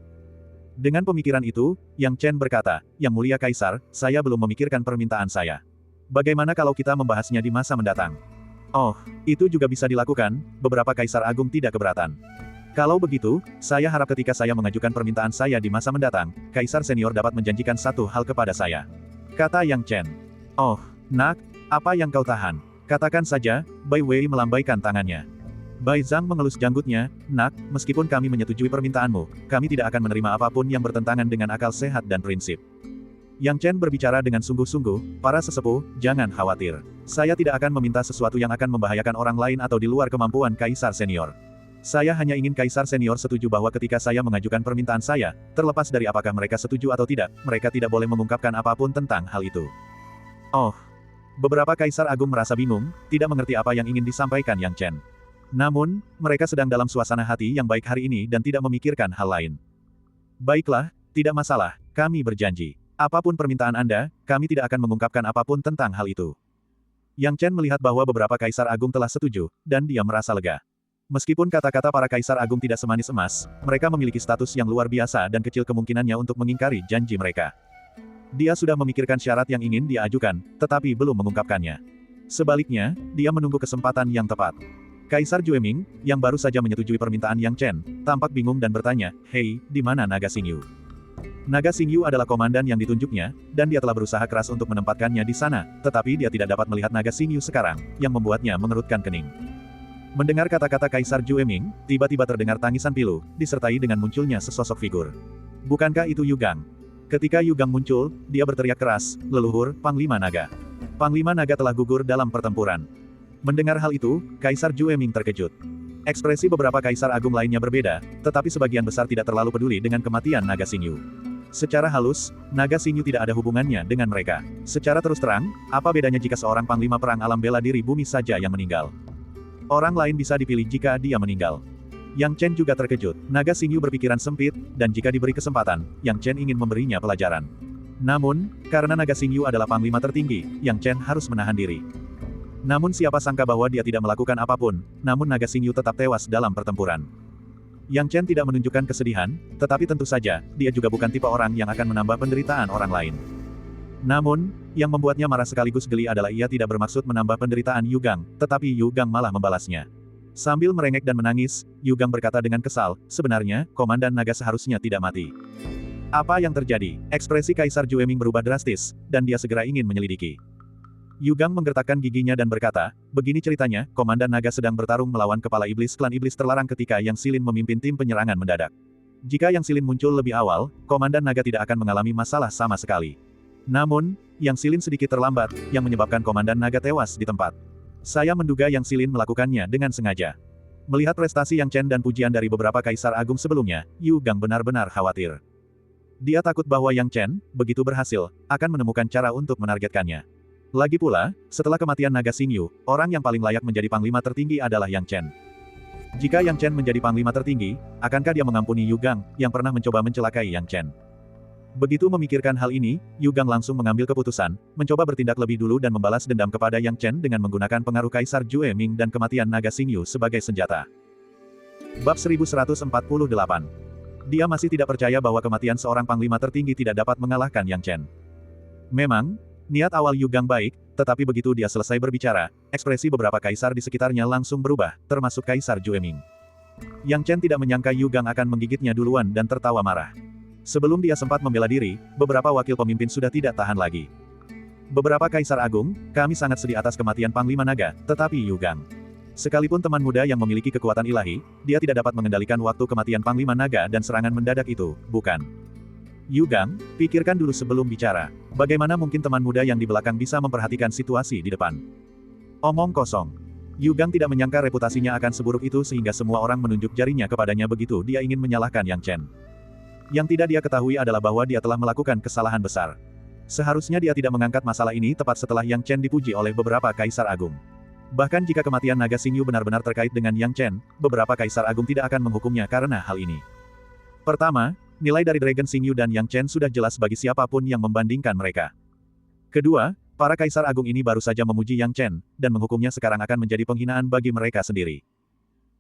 Dengan pemikiran itu, Yang Chen berkata, Yang Mulia Kaisar, saya belum memikirkan permintaan saya. Bagaimana kalau kita membahasnya di masa mendatang? Oh, itu juga bisa dilakukan, beberapa kaisar agung tidak keberatan. Kalau begitu, saya harap ketika saya mengajukan permintaan saya di masa mendatang, Kaisar Senior dapat menjanjikan satu hal kepada saya. Kata Yang Chen. Oh, nak, apa yang kau tahan? Katakan saja, Bai Wei melambaikan tangannya. Bai Zhang mengelus janggutnya, nak, meskipun kami menyetujui permintaanmu, kami tidak akan menerima apapun yang bertentangan dengan akal sehat dan prinsip. Yang Chen berbicara dengan sungguh-sungguh, para sesepuh, jangan khawatir. Saya tidak akan meminta sesuatu yang akan membahayakan orang lain atau di luar kemampuan Kaisar Senior. Saya hanya ingin Kaisar Senior setuju bahwa ketika saya mengajukan permintaan saya, terlepas dari apakah mereka setuju atau tidak, mereka tidak boleh mengungkapkan apapun tentang hal itu. Oh. Beberapa Kaisar Agung merasa bingung, tidak mengerti apa yang ingin disampaikan Yang Chen. Namun, mereka sedang dalam suasana hati yang baik hari ini dan tidak memikirkan hal lain. Baiklah, tidak masalah, kami berjanji. Apapun permintaan Anda, kami tidak akan mengungkapkan apapun tentang hal itu. Yang Chen melihat bahwa beberapa Kaisar Agung telah setuju, dan dia merasa lega. Meskipun kata-kata para Kaisar Agung tidak semanis emas, mereka memiliki status yang luar biasa dan kecil kemungkinannya untuk mengingkari janji mereka. Dia sudah memikirkan syarat yang ingin dia ajukan, tetapi belum mengungkapkannya. Sebaliknya, dia menunggu kesempatan yang tepat. Kaisar Jueming, yang baru saja menyetujui permintaan Yang Chen, tampak bingung dan bertanya, "Hei, di mana naga Xingyu?" Naga Xingyu adalah komandan yang ditunjuknya, dan dia telah berusaha keras untuk menempatkannya di sana, tetapi dia tidak dapat melihat naga Xingyu sekarang, yang membuatnya mengerutkan kening. Mendengar kata-kata Kaisar Jueming, tiba-tiba terdengar tangisan pilu, disertai dengan munculnya sesosok figur. Bukankah itu Yu Gang? Ketika Yu Gang muncul, dia berteriak keras, "Leluhur, Panglima Naga." Panglima Naga telah gugur dalam pertempuran. Mendengar hal itu, Kaisar Jueming terkejut. Ekspresi beberapa kaisar agung lainnya berbeda, tetapi sebagian besar tidak terlalu peduli dengan kematian naga Xingyu. Secara halus, naga Xingyu tidak ada hubungannya dengan mereka. Secara terus terang, apa bedanya jika seorang panglima perang alam bela diri bumi saja yang meninggal? Orang lain bisa dipilih jika dia meninggal. Yang Chen juga terkejut. Naga Xingyu berpikiran sempit, dan jika diberi kesempatan, Yang Chen ingin memberinya pelajaran. Namun, karena naga Xingyu adalah panglima tertinggi, Yang Chen harus menahan diri. Namun siapa sangka bahwa dia tidak melakukan apapun, namun naga Xingyu tetap tewas dalam pertempuran. Yang Chen tidak menunjukkan kesedihan, tetapi tentu saja, dia juga bukan tipe orang yang akan menambah penderitaan orang lain. Namun, yang membuatnya marah sekaligus geli adalah ia tidak bermaksud menambah penderitaan Yu Gang, tetapi Yu Gang malah membalasnya. Sambil merengek dan menangis, Yu Gang berkata dengan kesal, "Sebenarnya, Komandan Naga seharusnya tidak mati." Apa yang terjadi? Ekspresi Kaisar Jueming berubah drastis, dan dia segera ingin menyelidiki. Yu Gang menggertakkan giginya dan berkata, "Begini ceritanya, Komandan Naga sedang bertarung melawan kepala iblis klan iblis terlarang ketika Yang Silin memimpin tim penyerangan mendadak. Jika Yang Silin muncul lebih awal, Komandan Naga tidak akan mengalami masalah sama sekali. Namun, Yang Silin sedikit terlambat, yang menyebabkan Komandan Naga tewas di tempat. Saya menduga Yang Silin melakukannya dengan sengaja." Melihat prestasi Yang Chen dan pujian dari beberapa kaisar agung sebelumnya, Yu Gang benar-benar khawatir. Dia takut bahwa Yang Chen, begitu berhasil, akan menemukan cara untuk menargetkannya. Lagi pula, setelah kematian naga Xingyu, orang yang paling layak menjadi panglima tertinggi adalah Yang Chen. Jika Yang Chen menjadi panglima tertinggi, akankah dia mengampuni Yu Gang, yang pernah mencoba mencelakai Yang Chen? Begitu memikirkan hal ini, Yu Gang langsung mengambil keputusan, mencoba bertindak lebih dulu dan membalas dendam kepada Yang Chen dengan menggunakan pengaruh Kaisar Jueming dan kematian naga Xingyu sebagai senjata. Bab 1148. Dia masih tidak percaya bahwa kematian seorang panglima tertinggi tidak dapat mengalahkan Yang Chen. Memang, niat awal Yu Gang baik, tetapi begitu dia selesai berbicara, ekspresi beberapa kaisar di sekitarnya langsung berubah, termasuk Kaisar Jueming. Yang Chen tidak menyangka Yu Gang akan menggigitnya duluan dan tertawa marah. Sebelum dia sempat membela diri, beberapa wakil pemimpin sudah tidak tahan lagi. "Beberapa kaisar agung, kami sangat sedih atas kematian Panglima Naga, tetapi Yu Gang. Sekalipun teman muda yang memiliki kekuatan ilahi, dia tidak dapat mengendalikan waktu kematian Panglima Naga dan serangan mendadak itu, bukan? Yu Gang, pikirkan dulu sebelum bicara. Bagaimana mungkin teman muda yang di belakang bisa memperhatikan situasi di depan?" Omong kosong. Yu Gang tidak menyangka reputasinya akan seburuk itu sehingga semua orang menunjuk jarinya kepadanya begitu dia ingin menyalahkan Yang Chen. Yang tidak dia ketahui adalah bahwa dia telah melakukan kesalahan besar. Seharusnya dia tidak mengangkat masalah ini tepat setelah Yang Chen dipuji oleh beberapa kaisar agung. Bahkan jika kematian naga Xingyu benar-benar terkait dengan Yang Chen, beberapa kaisar agung tidak akan menghukumnya karena hal ini. Pertama, nilai dari Dragon Xingyu dan Yang Chen sudah jelas bagi siapapun yang membandingkan mereka. Kedua, para kaisar agung ini baru saja memuji Yang Chen, dan menghukumnya sekarang akan menjadi penghinaan bagi mereka sendiri.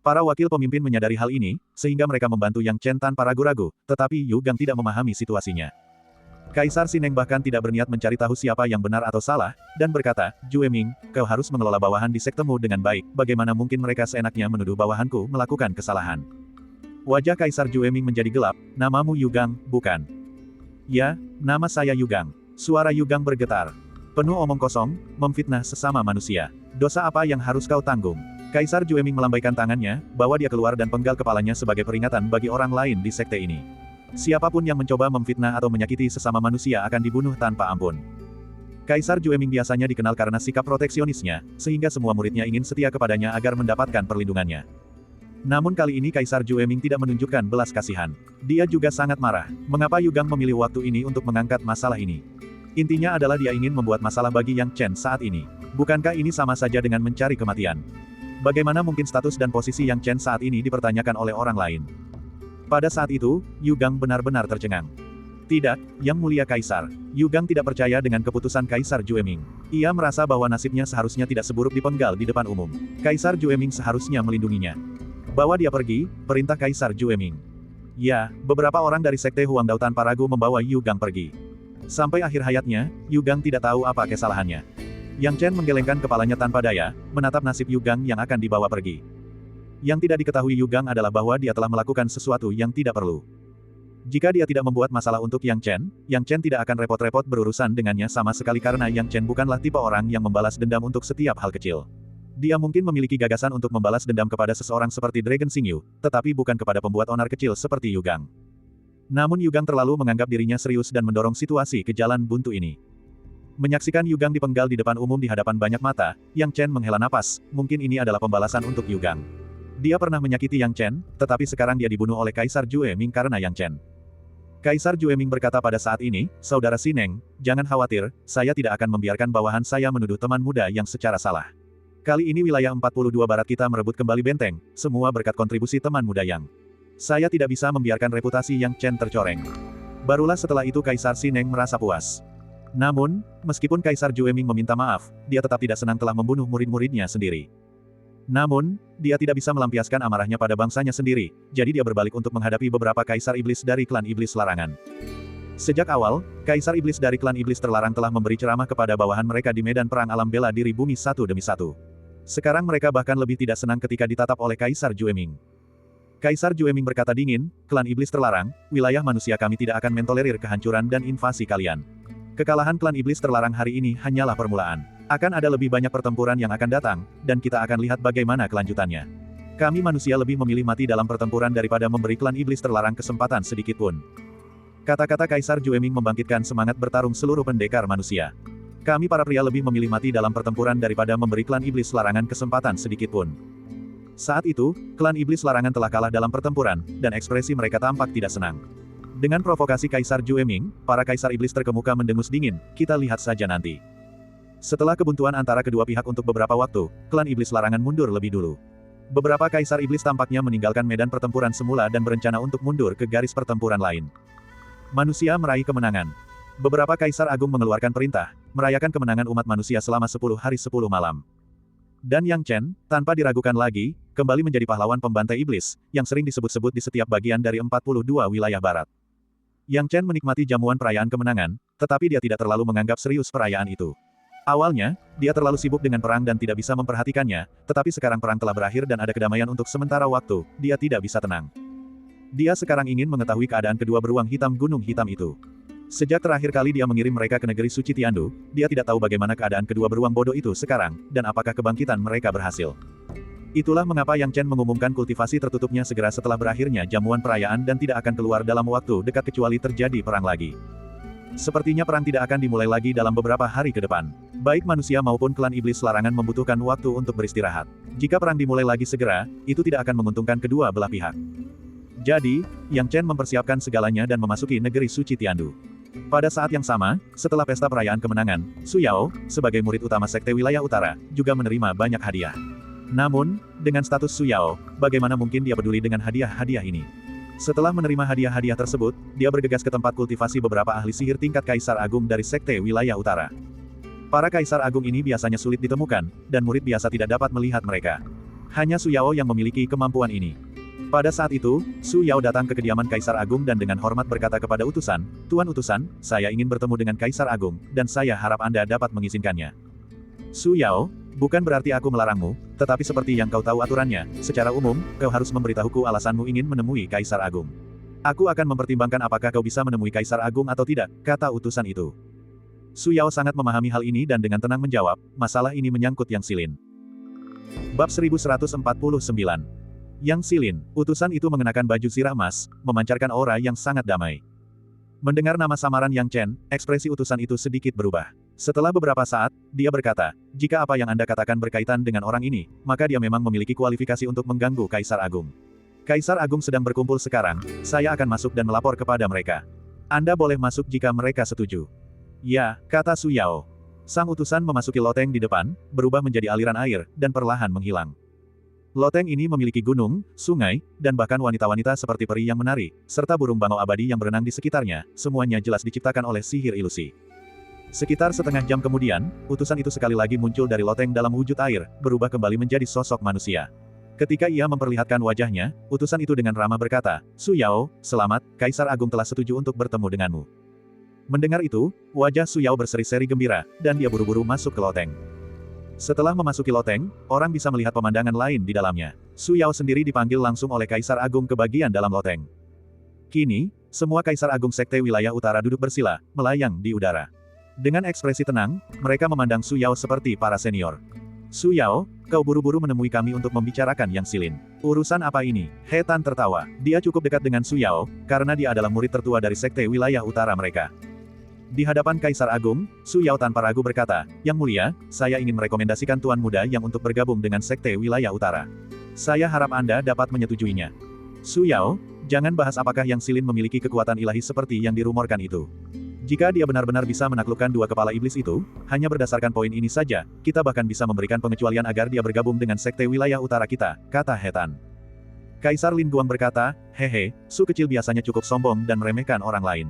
Para wakil pemimpin menyadari hal ini, sehingga mereka membantu Yang Chen tanpa ragu-ragu, tetapi Yu Gang tidak memahami situasinya. Kaisar Sineng bahkan tidak berniat mencari tahu siapa yang benar atau salah, dan berkata, "Jueming, kau harus mengelola bawahan di sektemu dengan baik, bagaimana mungkin mereka seenaknya menuduh bawahanku melakukan kesalahan?" Wajah Kaisar Jueming menjadi gelap. "Namamu Yu Gang, bukan?" "Ya, nama saya Yu Gang." Suara Yu Gang bergetar. "Penuh omong kosong, memfitnah sesama manusia. Dosa apa yang harus kau tanggung?" Kaisar Jueming melambaikan tangannya, bawa dia keluar dan penggal kepalanya sebagai peringatan bagi orang lain di sekte ini. Siapapun yang mencoba memfitnah atau menyakiti sesama manusia akan dibunuh tanpa ampun. Kaisar Jueming biasanya dikenal karena sikap proteksionisnya, sehingga semua muridnya ingin setia kepadanya agar mendapatkan perlindungannya. Namun kali ini Kaisar Jueming tidak menunjukkan belas kasihan. Dia juga sangat marah. Mengapa Yu Gang memilih waktu ini untuk mengangkat masalah ini? Intinya adalah dia ingin membuat masalah bagi Yang Chen saat ini. Bukankah ini sama saja dengan mencari kematian? Bagaimana mungkin status dan posisi Yang Chen saat ini dipertanyakan oleh orang lain? Pada saat itu, Yu Gang benar-benar tercengang. "Tidak, Yang Mulia Kaisar." Yu Gang tidak percaya dengan keputusan Kaisar Jueming. Ia merasa bahwa nasibnya seharusnya tidak seburuk dipenggal di depan umum. Kaisar Jueming seharusnya melindunginya. "Bawa dia pergi," perintah Kaisar Jueming. Ya, beberapa orang dari Sekte Huang Dao tanpa ragu membawa Yu Gang pergi. Sampai akhir hayatnya, Yu Gang tidak tahu apa kesalahannya. Yang Chen menggelengkan kepalanya tanpa daya, menatap nasib Yu Gang yang akan dibawa pergi. Yang tidak diketahui Yugang adalah bahwa dia telah melakukan sesuatu yang tidak perlu. Jika dia tidak membuat masalah untuk Yang Chen tidak akan repot-repot berurusan dengannya sama sekali karena Yang Chen bukanlah tipe orang yang membalas dendam untuk setiap hal kecil. Dia mungkin memiliki gagasan untuk membalas dendam kepada seseorang seperti Dragon Xingyu, tetapi bukan kepada pembuat onar kecil seperti Yugang. Namun Yugang terlalu menganggap dirinya serius dan mendorong situasi ke jalan buntu ini. Menyaksikan Yugang dipenggal di depan umum di hadapan banyak mata, Yang Chen menghela napas, mungkin ini adalah pembalasan untuk Yugang. Dia pernah menyakiti Yang Chen, tetapi sekarang dia dibunuh oleh Kaisar Jue Ming karena Yang Chen. Kaisar Jue Ming berkata pada saat ini, "Saudara Sineng, jangan khawatir, saya tidak akan membiarkan bawahan saya menuduh teman muda yang secara salah. Kali ini wilayah 42 Barat kita merebut kembali benteng, semua berkat kontribusi teman muda Yang. Saya tidak bisa membiarkan reputasi Yang Chen tercoreng." Barulah setelah itu Kaisar Sineng merasa puas. Namun, meskipun Kaisar Jue Ming meminta maaf, dia tetap tidak senang telah membunuh murid-muridnya sendiri. Namun, dia tidak bisa melampiaskan amarahnya pada bangsanya sendiri, jadi dia berbalik untuk menghadapi beberapa kaisar iblis dari klan iblis larangan. Sejak awal, kaisar iblis dari klan iblis terlarang telah memberi ceramah kepada bawahan mereka di medan perang alam bela diri bumi satu demi satu. Sekarang mereka bahkan lebih tidak senang ketika ditatap oleh Kaisar Jue Ming. Kaisar Jue Ming berkata dingin, "Klan iblis terlarang, wilayah manusia kami tidak akan mentolerir kehancuran dan invasi kalian. Kekalahan klan iblis terlarang hari ini hanyalah permulaan. Akan ada lebih banyak pertempuran yang akan datang, dan kita akan lihat bagaimana kelanjutannya. Kami manusia lebih memilih mati dalam pertempuran daripada memberi klan iblis terlarang kesempatan sedikit pun." Kata-kata Kaisar Jue Ming membangkitkan semangat bertarung seluruh pendekar manusia. Kami para pria lebih memilih mati dalam pertempuran daripada memberi klan iblis larangan kesempatan sedikit pun. Saat itu, klan iblis larangan telah kalah dalam pertempuran, dan ekspresi mereka tampak tidak senang. Dengan provokasi Kaisar Jue Ming, para kaisar iblis terkemuka mendengus dingin, "Kita lihat saja nanti." Setelah kebuntuan antara kedua pihak untuk beberapa waktu, klan iblis larangan mundur lebih dulu. Beberapa kaisar iblis tampaknya meninggalkan medan pertempuran semula dan berencana untuk mundur ke garis pertempuran lain. Manusia meraih kemenangan. Beberapa kaisar agung mengeluarkan perintah, merayakan kemenangan umat manusia selama 10 hari 10 malam. Dan Yang Chen, tanpa diragukan lagi, kembali menjadi pahlawan pembantai iblis, yang sering disebut-sebut di setiap bagian dari 42 wilayah barat. Yang Chen menikmati jamuan perayaan kemenangan, tetapi dia tidak terlalu menganggap serius perayaan itu. Awalnya, dia terlalu sibuk dengan perang dan tidak bisa memperhatikannya, tetapi sekarang perang telah berakhir dan ada kedamaian untuk sementara waktu, dia tidak bisa tenang. Dia sekarang ingin mengetahui keadaan kedua beruang hitam gunung hitam itu. Sejak terakhir kali dia mengirim mereka ke negeri suci Tiandu, dia tidak tahu bagaimana keadaan kedua beruang bodoh itu sekarang, dan apakah kebangkitan mereka berhasil. Itulah mengapa Yang Chen mengumumkan kultivasi tertutupnya segera setelah berakhirnya jamuan perayaan dan tidak akan keluar dalam waktu dekat kecuali terjadi perang lagi. Sepertinya perang tidak akan dimulai lagi dalam beberapa hari ke depan. Baik manusia maupun klan iblis larangan membutuhkan waktu untuk beristirahat. Jika perang dimulai lagi segera, itu tidak akan menguntungkan kedua belah pihak. Jadi, Yang Chen mempersiapkan segalanya dan memasuki negeri suci Tiandu. Pada saat yang sama, setelah pesta perayaan kemenangan, Su Yao, sebagai murid utama Sekte Wilayah Utara, juga menerima banyak hadiah. Namun, dengan status Su Yao, bagaimana mungkin dia peduli dengan hadiah-hadiah ini? Setelah menerima hadiah-hadiah tersebut, dia bergegas ke tempat kultivasi beberapa ahli sihir tingkat Kaisar Agung dari Sekte Wilayah Utara. Para Kaisar Agung ini biasanya sulit ditemukan, dan murid biasa tidak dapat melihat mereka. Hanya Su Yao yang memiliki kemampuan ini. Pada saat itu, Su Yao datang ke kediaman Kaisar Agung dan dengan hormat berkata kepada utusan, "Tuan utusan, saya ingin bertemu dengan Kaisar Agung, dan saya harap Anda dapat mengizinkannya." Su Yao, bukan berarti aku melarangmu, tetapi seperti yang kau tahu aturannya, secara umum, kau harus memberitahuku alasanmu ingin menemui Kaisar Agung. Aku akan mempertimbangkan apakah kau bisa menemui Kaisar Agung atau tidak, kata utusan itu. Su Yao sangat memahami hal ini dan dengan tenang menjawab, masalah ini menyangkut Yang Silin. Bab 1149. Yang Silin, utusan itu mengenakan baju zirah emas, memancarkan aura yang sangat damai. Mendengar nama samaran Yang Chen, ekspresi utusan itu sedikit berubah. Setelah beberapa saat, dia berkata, "Jika apa yang Anda katakan berkaitan dengan orang ini, maka dia memang memiliki kualifikasi untuk mengganggu Kaisar Agung. Kaisar Agung sedang berkumpul sekarang, saya akan masuk dan melapor kepada mereka. Anda boleh masuk jika mereka setuju." "Ya," kata Su Yao. Sang utusan memasuki loteng di depan, berubah menjadi aliran air, dan perlahan menghilang. Loteng ini memiliki gunung, sungai, dan bahkan wanita-wanita seperti peri yang menari, serta burung bangau abadi yang berenang di sekitarnya, semuanya jelas diciptakan oleh sihir ilusi. Sekitar setengah jam kemudian, utusan itu sekali lagi muncul dari loteng dalam wujud air, berubah kembali menjadi sosok manusia. Ketika ia memperlihatkan wajahnya, utusan itu dengan ramah berkata, "Su Yao, selamat, Kaisar Agung telah setuju untuk bertemu denganmu." Mendengar itu, wajah Su Yao berseri-seri gembira, dan dia buru-buru masuk ke loteng. Setelah memasuki loteng, orang bisa melihat pemandangan lain di dalamnya. Su Yao sendiri dipanggil langsung oleh Kaisar Agung ke bagian dalam loteng. Kini, semua Kaisar Agung Sekte Wilayah Utara duduk bersila, melayang di udara. Dengan ekspresi tenang, mereka memandang Su Yao seperti para senior. Su Yao, kau buru-buru menemui kami untuk membicarakan Yang Silin. Urusan apa ini? He Tan tertawa. Dia cukup dekat dengan Su Yao, karena dia adalah murid tertua dari Sekte Wilayah Utara mereka. Di hadapan Kaisar Agung, Su Yao tanpa ragu berkata, Yang Mulia, saya ingin merekomendasikan Tuan Muda yang untuk bergabung dengan Sekte Wilayah Utara. Saya harap Anda dapat menyetujuinya. Su Yao, jangan bahas apakah Yang Silin memiliki kekuatan ilahi seperti yang dirumorkan itu. Jika dia benar-benar bisa menaklukkan dua kepala iblis itu, hanya berdasarkan poin ini saja, kita bahkan bisa memberikan pengecualian agar dia bergabung dengan Sekte Wilayah Utara kita, kata He Tan. Kaisar Lin Guang berkata, hehe, Su kecil biasanya cukup sombong dan meremehkan orang lain.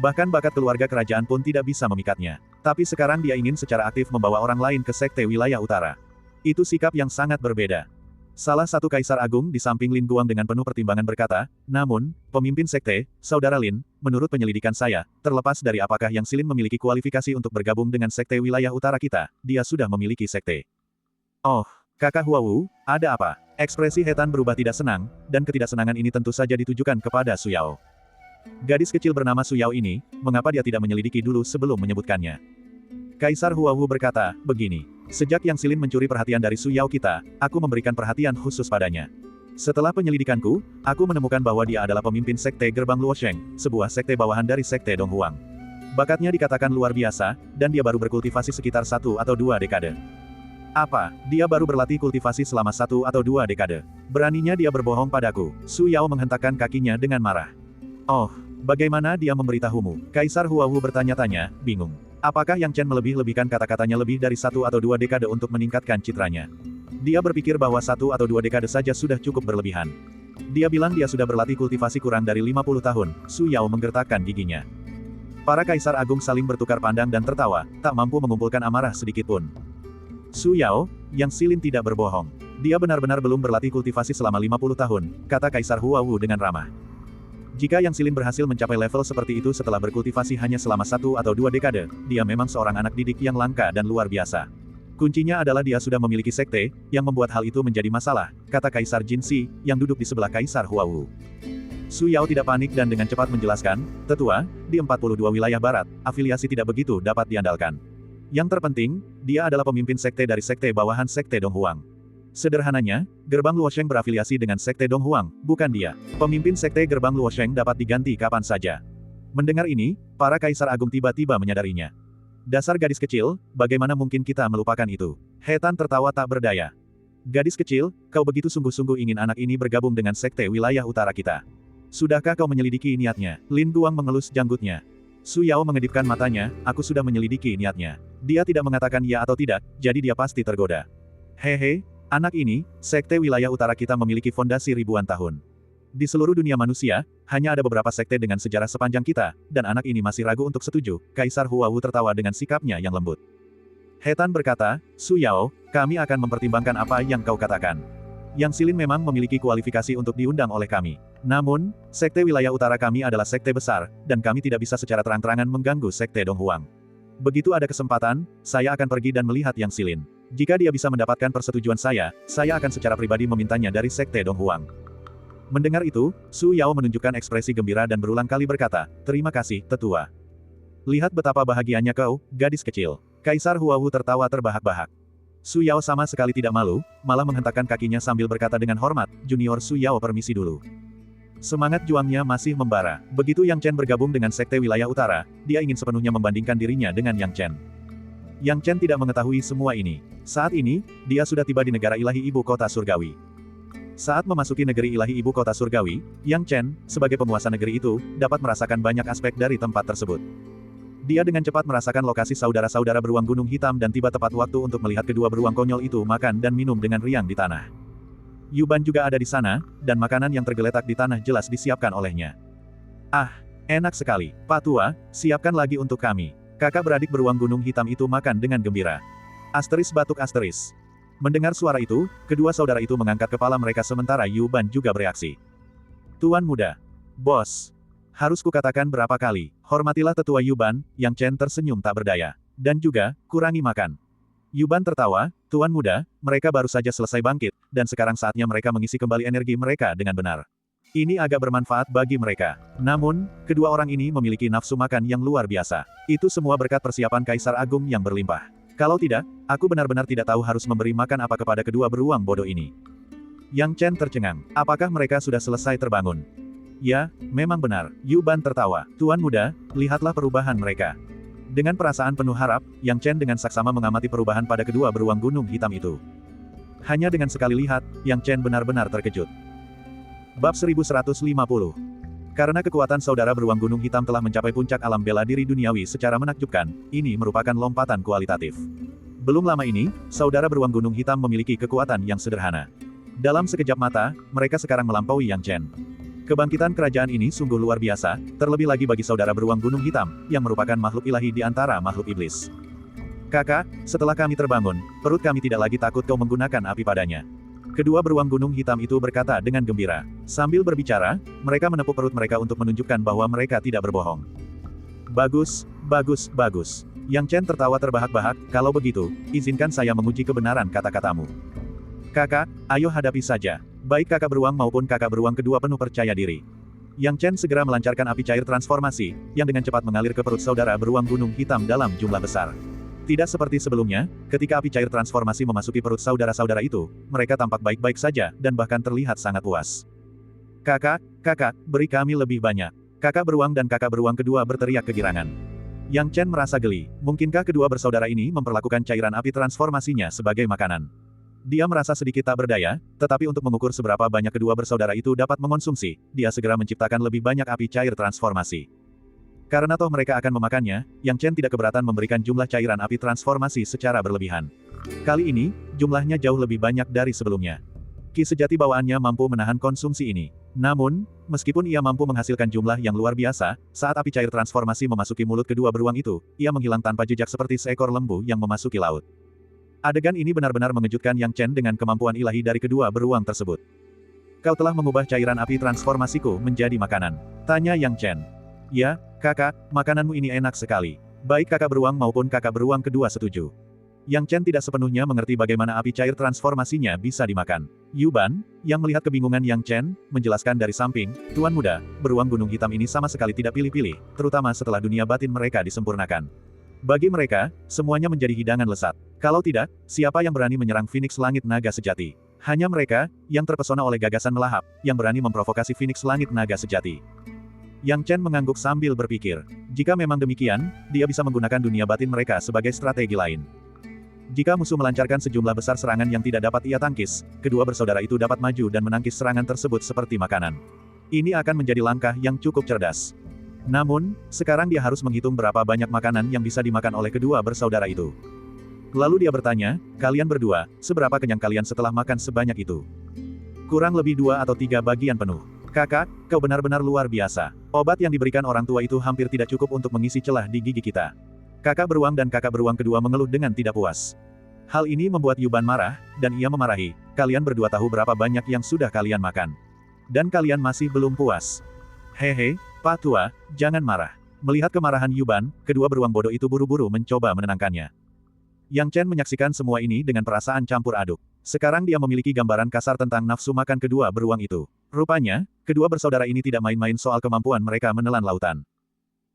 Bahkan bakat keluarga kerajaan pun tidak bisa memikatnya. Tapi sekarang dia ingin secara aktif membawa orang lain ke Sekte Wilayah Utara. Itu sikap yang sangat berbeda. Salah satu Kaisar Agung di samping Lin Guang dengan penuh pertimbangan berkata, namun, pemimpin sekte, Saudara Lin, menurut penyelidikan saya, terlepas dari apakah Yang Silin memiliki kualifikasi untuk bergabung dengan Sekte Wilayah Utara kita, dia sudah memiliki sekte. Oh, Kakak Huawu, ada apa? Ekspresi He Tan berubah tidak senang, dan ketidaksenangan ini tentu saja ditujukan kepada Su Yao. Gadis kecil bernama Su Yao ini, mengapa dia tidak menyelidiki dulu sebelum menyebutkannya? Kaisar Huawu berkata, begini. Sejak Yang Silin mencuri perhatian dari Su Yao kita, aku memberikan perhatian khusus padanya. Setelah penyelidikanku, aku menemukan bahwa dia adalah pemimpin Sekte Gerbang Luosheng, sebuah sekte bawahan dari Sekte Donghuang. Bakatnya dikatakan luar biasa, dan dia baru berkultivasi sekitar 1 atau 2 dekade. Apa? Dia baru berlatih kultivasi selama 1 atau 2 dekade. Beraninya dia berbohong padaku. Su Yao menghentakkan kakinya dengan marah. Oh, bagaimana dia memberitahumu? Kaisar Huawu bertanya-tanya, bingung. Apakah Yang Chen melebih-lebihkan kata-katanya lebih dari 1 atau 2 dekade untuk meningkatkan citranya? Dia berpikir bahwa 1 atau 2 dekade saja sudah cukup berlebihan. Dia bilang dia sudah berlatih kultivasi kurang dari 50 tahun, Su Yao menggertakkan giginya. Para Kaisar Agung saling bertukar pandang dan tertawa, tak mampu mengumpulkan amarah sedikitpun. Su Yao, Yang Silin tidak berbohong. Dia benar-benar belum berlatih kultivasi selama 50 tahun, kata Kaisar Huawu dengan ramah. Jika Yang Silin berhasil mencapai level seperti itu setelah berkultivasi hanya selama 1 atau 2 dekade, dia memang seorang anak didik yang langka dan luar biasa. Kuncinya adalah dia sudah memiliki sekte, yang membuat hal itu menjadi masalah, kata Kaisar Jin Si, yang duduk di sebelah Kaisar Huawu. Su Yao tidak panik dan dengan cepat menjelaskan, Tetua, di 42 wilayah barat, afiliasi tidak begitu dapat diandalkan. Yang terpenting, dia adalah pemimpin sekte dari sekte bawahan Sekte Donghuang. Sederhananya, Gerbang Luosheng berafiliasi dengan Sekte Donghuang, bukan dia. Pemimpin Sekte Gerbang Luosheng dapat diganti kapan saja. Mendengar ini, para Kaisar Agung tiba-tiba menyadarinya. Dasar gadis kecil, bagaimana mungkin kita melupakan itu? He Tan tertawa tak berdaya. Gadis kecil, kau begitu sungguh-sungguh ingin anak ini bergabung dengan Sekte Wilayah Utara kita. Sudahkah kau menyelidiki niatnya? Lin Guang mengelus janggutnya. Su Yao mengedipkan matanya, aku sudah menyelidiki niatnya. Dia tidak mengatakan ya atau tidak, jadi dia pasti tergoda. Hehe. Anak ini, Sekte Wilayah Utara kita memiliki fondasi ribuan tahun. Di seluruh dunia manusia, hanya ada beberapa sekte dengan sejarah sepanjang kita, dan anak ini masih ragu untuk setuju. Kaisar Huawu tertawa dengan sikapnya yang lembut. He Tan berkata, Su Yao, kami akan mempertimbangkan apa yang kau katakan. Yang Silin memang memiliki kualifikasi untuk diundang oleh kami. Namun, Sekte Wilayah Utara kami adalah sekte besar, dan kami tidak bisa secara terang-terangan mengganggu Sekte Donghuang. Begitu ada kesempatan, saya akan pergi dan melihat Yang Silin. Jika dia bisa mendapatkan persetujuan saya akan secara pribadi memintanya dari Sekte Donghuang. Mendengar itu, Su Yao menunjukkan ekspresi gembira dan berulang kali berkata, terima kasih, Tetua. Lihat betapa bahagianya kau, gadis kecil. Kaisar Huawu tertawa terbahak-bahak. Su Yao sama sekali tidak malu, malah menghentakkan kakinya sambil berkata dengan hormat, Junior Su Yao permisi dulu. Semangat juangnya masih membara. Begitu Yang Chen bergabung dengan Sekte Wilayah Utara, dia ingin sepenuhnya membandingkan dirinya dengan Yang Chen. Yang Chen tidak mengetahui semua ini. Saat ini, dia sudah tiba di negara ilahi ibu kota surgawi. Saat memasuki negeri ilahi ibu kota surgawi, Yang Chen, sebagai penguasa negeri itu, dapat merasakan banyak aspek dari tempat tersebut. Dia dengan cepat merasakan lokasi saudara-saudara beruang gunung hitam dan tiba tepat waktu untuk melihat kedua beruang konyol itu makan dan minum dengan riang di tanah. Yuban juga ada di sana, dan makanan yang tergeletak di tanah jelas disiapkan olehnya. Ah, enak sekali. Pak Tua, siapkan lagi untuk kami. Kakak beradik beruang gunung hitam itu makan dengan gembira. Asteris batuk asteris. Mendengar suara itu, kedua saudara itu mengangkat kepala mereka sementara Yuban juga bereaksi. Tuan muda. Bos. Harus kukatakan berapa kali, hormatilah tetua Yuban, Yang Chen tersenyum tak berdaya. Dan juga, kurangi makan. Yuban tertawa, Tuan muda, mereka baru saja selesai bangkit, dan sekarang saatnya mereka mengisi kembali energi mereka dengan benar. Ini agak bermanfaat bagi mereka. Namun, kedua orang ini memiliki nafsu makan yang luar biasa. Itu semua berkat persiapan Kaisar Agung yang berlimpah. Kalau tidak, aku benar-benar tidak tahu harus memberi makan apa kepada kedua beruang bodoh ini. Yang Chen tercengang. Apakah mereka sudah selesai terbangun? Ya, memang benar. Yu Ban tertawa. Tuan muda, lihatlah perubahan mereka. Dengan perasaan penuh harap, Yang Chen dengan saksama mengamati perubahan pada kedua beruang gunung hitam itu. Hanya dengan sekali lihat, Yang Chen benar-benar terkejut. Bab 1150. Karena kekuatan saudara beruang gunung hitam telah mencapai puncak alam bela diri duniawi secara menakjubkan, ini merupakan lompatan kualitatif. Belum lama ini, saudara beruang gunung hitam memiliki kekuatan yang sederhana. Dalam sekejap mata, mereka sekarang melampaui Yang Chen. Kebangkitan kerajaan ini sungguh luar biasa, terlebih lagi bagi saudara beruang gunung hitam, yang merupakan makhluk ilahi di antara makhluk iblis. Kakak, setelah kami terbangun, perut kami tidak lagi takut kau menggunakan api padanya. Kedua beruang gunung hitam itu berkata dengan gembira. Sambil berbicara, mereka menepuk perut mereka untuk menunjukkan bahwa mereka tidak berbohong. Bagus, bagus, bagus. Yang Chen tertawa terbahak-bahak, kalau begitu, izinkan saya menguji kebenaran kata-katamu. Kakak, ayo hadapi saja. Baik kakak beruang maupun kakak beruang kedua penuh percaya diri. Yang Chen segera melancarkan api cair transformasi, yang dengan cepat mengalir ke perut saudara beruang gunung hitam dalam jumlah besar. Tidak seperti sebelumnya, ketika api cair transformasi memasuki perut saudara-saudara itu, mereka tampak baik-baik saja, dan bahkan terlihat sangat puas. Kakak, beri kami lebih banyak. Kakak beruang dan kakak beruang kedua berteriak kegirangan. Yang Chen merasa geli, mungkinkah kedua bersaudara ini memperlakukan cairan api transformasinya sebagai makanan? Dia merasa sedikit tak berdaya, tetapi untuk mengukur seberapa banyak kedua bersaudara itu dapat mengonsumsi, dia segera menciptakan lebih banyak api cair transformasi. Karena toh mereka akan memakannya, Yang Chen tidak keberatan memberikan jumlah cairan api transformasi secara berlebihan. Kali ini, jumlahnya jauh lebih banyak dari sebelumnya. Ki sejati bawaannya mampu menahan konsumsi ini. Namun, meskipun ia mampu menghasilkan jumlah yang luar biasa, saat api cair transformasi memasuki mulut kedua beruang itu, ia menghilang tanpa jejak seperti seekor lembu yang memasuki laut. Adegan ini benar-benar mengejutkan Yang Chen dengan kemampuan ilahi dari kedua beruang tersebut. Kau telah mengubah cairan api transformasiku menjadi makanan. Tanya Yang Chen. Ya, kakak, makananmu ini enak sekali. Baik kakak beruang maupun kakak beruang kedua setuju. Yang Chen tidak sepenuhnya mengerti bagaimana api cair transformasinya bisa dimakan. Yu Ban, yang melihat kebingungan Yang Chen, menjelaskan dari samping, Tuan muda, beruang gunung hitam ini sama sekali tidak pilih-pilih, terutama setelah dunia batin mereka disempurnakan. Bagi mereka, semuanya menjadi hidangan lesat. Kalau tidak, siapa yang berani menyerang Phoenix Langit Naga Sejati? Hanya mereka, yang terpesona oleh gagasan melahap, yang berani memprovokasi Phoenix Langit Naga Sejati. Yang Chen mengangguk sambil berpikir. Jika memang demikian, dia bisa menggunakan dunia batin mereka sebagai strategi lain. Jika musuh melancarkan sejumlah besar serangan yang tidak dapat ia tangkis, kedua bersaudara itu dapat maju dan menangkis serangan tersebut seperti makanan. Ini akan menjadi langkah yang cukup cerdas. Namun, sekarang dia harus menghitung berapa banyak makanan yang bisa dimakan oleh kedua bersaudara itu. Lalu dia bertanya, kalian berdua, seberapa kenyang kalian setelah makan sebanyak itu? Kurang lebih 2 atau 3 bagian penuh. Kakak, kau benar-benar luar biasa. Obat yang diberikan orang tua itu hampir tidak cukup untuk mengisi celah di gigi kita. Kakak beruang dan kakak beruang kedua mengeluh dengan tidak puas. Hal ini membuat Yu Ban marah, dan ia memarahi, kalian berdua tahu berapa banyak yang sudah kalian makan. Dan kalian masih belum puas. Hehe, Pak Tua, jangan marah. Melihat kemarahan Yu Ban, kedua beruang bodoh itu buru-buru mencoba menenangkannya. Yang Chen menyaksikan semua ini dengan perasaan campur aduk. Sekarang dia memiliki gambaran kasar tentang nafsu makan kedua beruang itu. Rupanya, kedua bersaudara ini tidak main-main soal kemampuan mereka menelan lautan.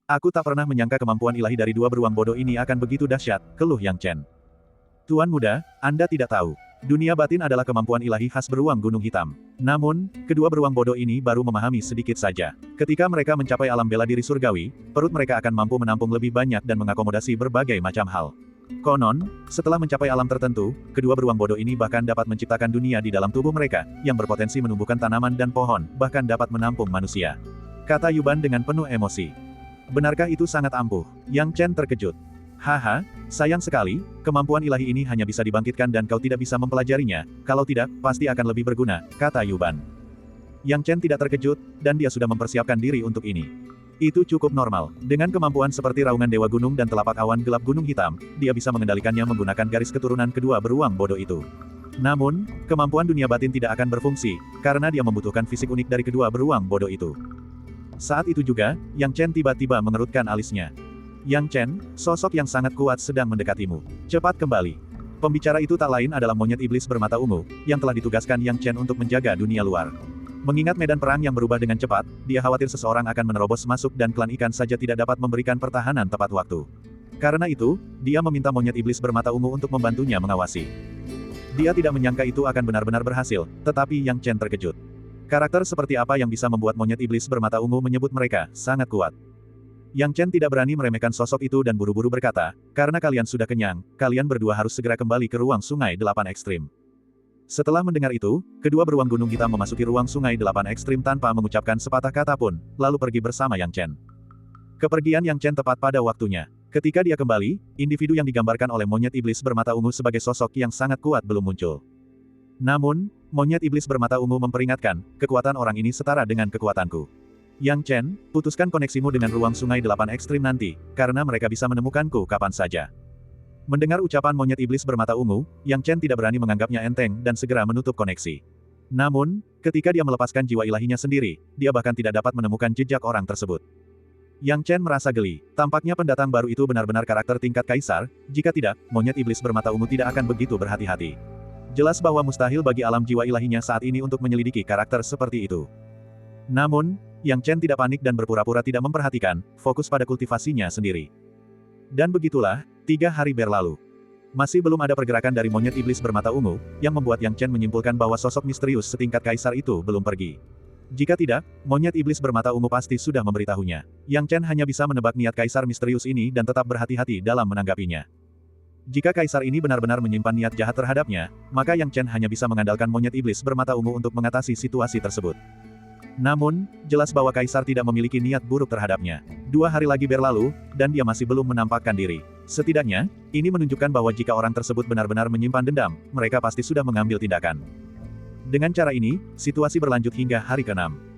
Aku tak pernah menyangka kemampuan ilahi dari dua beruang bodoh ini akan begitu dahsyat, keluh Yang Chen. Tuan muda, Anda tidak tahu. Dunia batin adalah kemampuan ilahi khas beruang gunung hitam. Namun, kedua beruang bodoh ini baru memahami sedikit saja. Ketika mereka mencapai alam bela diri surgawi, perut mereka akan mampu menampung lebih banyak dan mengakomodasi berbagai macam hal. Konon, setelah mencapai alam tertentu, kedua beruang bodoh ini bahkan dapat menciptakan dunia di dalam tubuh mereka, yang berpotensi menumbuhkan tanaman dan pohon, bahkan dapat menampung manusia. Kata Yu Ban dengan penuh emosi. Benarkah itu sangat ampuh? Yang Chen terkejut. Haha, sayang sekali, kemampuan ilahi ini hanya bisa dibangkitkan dan kau tidak bisa mempelajarinya, kalau tidak, pasti akan lebih berguna, kata Yu Ban. Yang Chen tidak terkejut, dan dia sudah mempersiapkan diri untuk ini. Itu cukup normal. Dengan kemampuan seperti raungan Dewa Gunung dan telapak awan gelap Gunung Hitam, dia bisa mengendalikannya menggunakan garis keturunan kedua beruang bodoh itu. Namun, kemampuan dunia batin tidak akan berfungsi, karena dia membutuhkan fisik unik dari kedua beruang bodoh itu. Saat itu juga, Yang Chen tiba-tiba mengerutkan alisnya. Yang Chen, sosok yang sangat kuat sedang mendekatimu. Cepat kembali. Pembicara itu tak lain adalah monyet iblis bermata ungu, yang telah ditugaskan Yang Chen untuk menjaga dunia luar. Mengingat medan perang yang berubah dengan cepat, dia khawatir seseorang akan menerobos masuk dan klan ikan saja tidak dapat memberikan pertahanan tepat waktu. Karena itu, dia meminta monyet iblis bermata ungu untuk membantunya mengawasi. Dia tidak menyangka itu akan benar-benar berhasil, tetapi Yang Chen terkejut. Karakter seperti apa yang bisa membuat monyet iblis bermata ungu menyebut mereka sangat kuat. Yang Chen tidak berani meremehkan sosok itu dan buru-buru berkata, karena kalian sudah kenyang, kalian berdua harus segera kembali ke ruang sungai 8 ekstrim. Setelah mendengar itu, kedua beruang gunung hitam memasuki ruang sungai 8 ekstrim tanpa mengucapkan sepatah kata pun, lalu pergi bersama Yang Chen. Kepergian Yang Chen tepat pada waktunya. Ketika dia kembali, individu yang digambarkan oleh monyet iblis bermata ungu sebagai sosok yang sangat kuat belum muncul. Namun, monyet iblis bermata ungu memperingatkan, kekuatan orang ini setara dengan kekuatanku. Yang Chen, putuskan koneksimu dengan ruang sungai 8 ekstrim nanti, karena mereka bisa menemukanku kapan saja. Mendengar ucapan monyet iblis bermata ungu, Yang Chen tidak berani menganggapnya enteng dan segera menutup koneksi. Namun, ketika dia melepaskan jiwa ilahinya sendiri, dia bahkan tidak dapat menemukan jejak orang tersebut. Yang Chen merasa geli, tampaknya pendatang baru itu benar-benar karakter tingkat kaisar, jika tidak, monyet iblis bermata ungu tidak akan begitu berhati-hati. Jelas bahwa mustahil bagi alam jiwa ilahinya saat ini untuk menyelidiki karakter seperti itu. Namun, Yang Chen tidak panik dan berpura-pura tidak memperhatikan, fokus pada kultivasinya sendiri. Dan begitulah, 3 hari berlalu. Masih belum ada pergerakan dari monyet iblis bermata ungu, yang membuat Yang Chen menyimpulkan bahwa sosok misterius setingkat kaisar itu belum pergi. Jika tidak, monyet iblis bermata ungu pasti sudah memberitahunya. Yang Chen hanya bisa menebak niat kaisar misterius ini dan tetap berhati-hati dalam menanggapinya. Jika kaisar ini benar-benar menyimpan niat jahat terhadapnya, maka Yang Chen hanya bisa mengandalkan monyet iblis bermata ungu untuk mengatasi situasi tersebut. Namun, jelas bahwa kaisar tidak memiliki niat buruk terhadapnya. 2 hari lagi berlalu, dan dia masih belum menampakkan diri. Setidaknya, ini menunjukkan bahwa jika orang tersebut benar-benar menyimpan dendam, mereka pasti sudah mengambil tindakan. Dengan cara ini, situasi berlanjut hingga hari ke-6.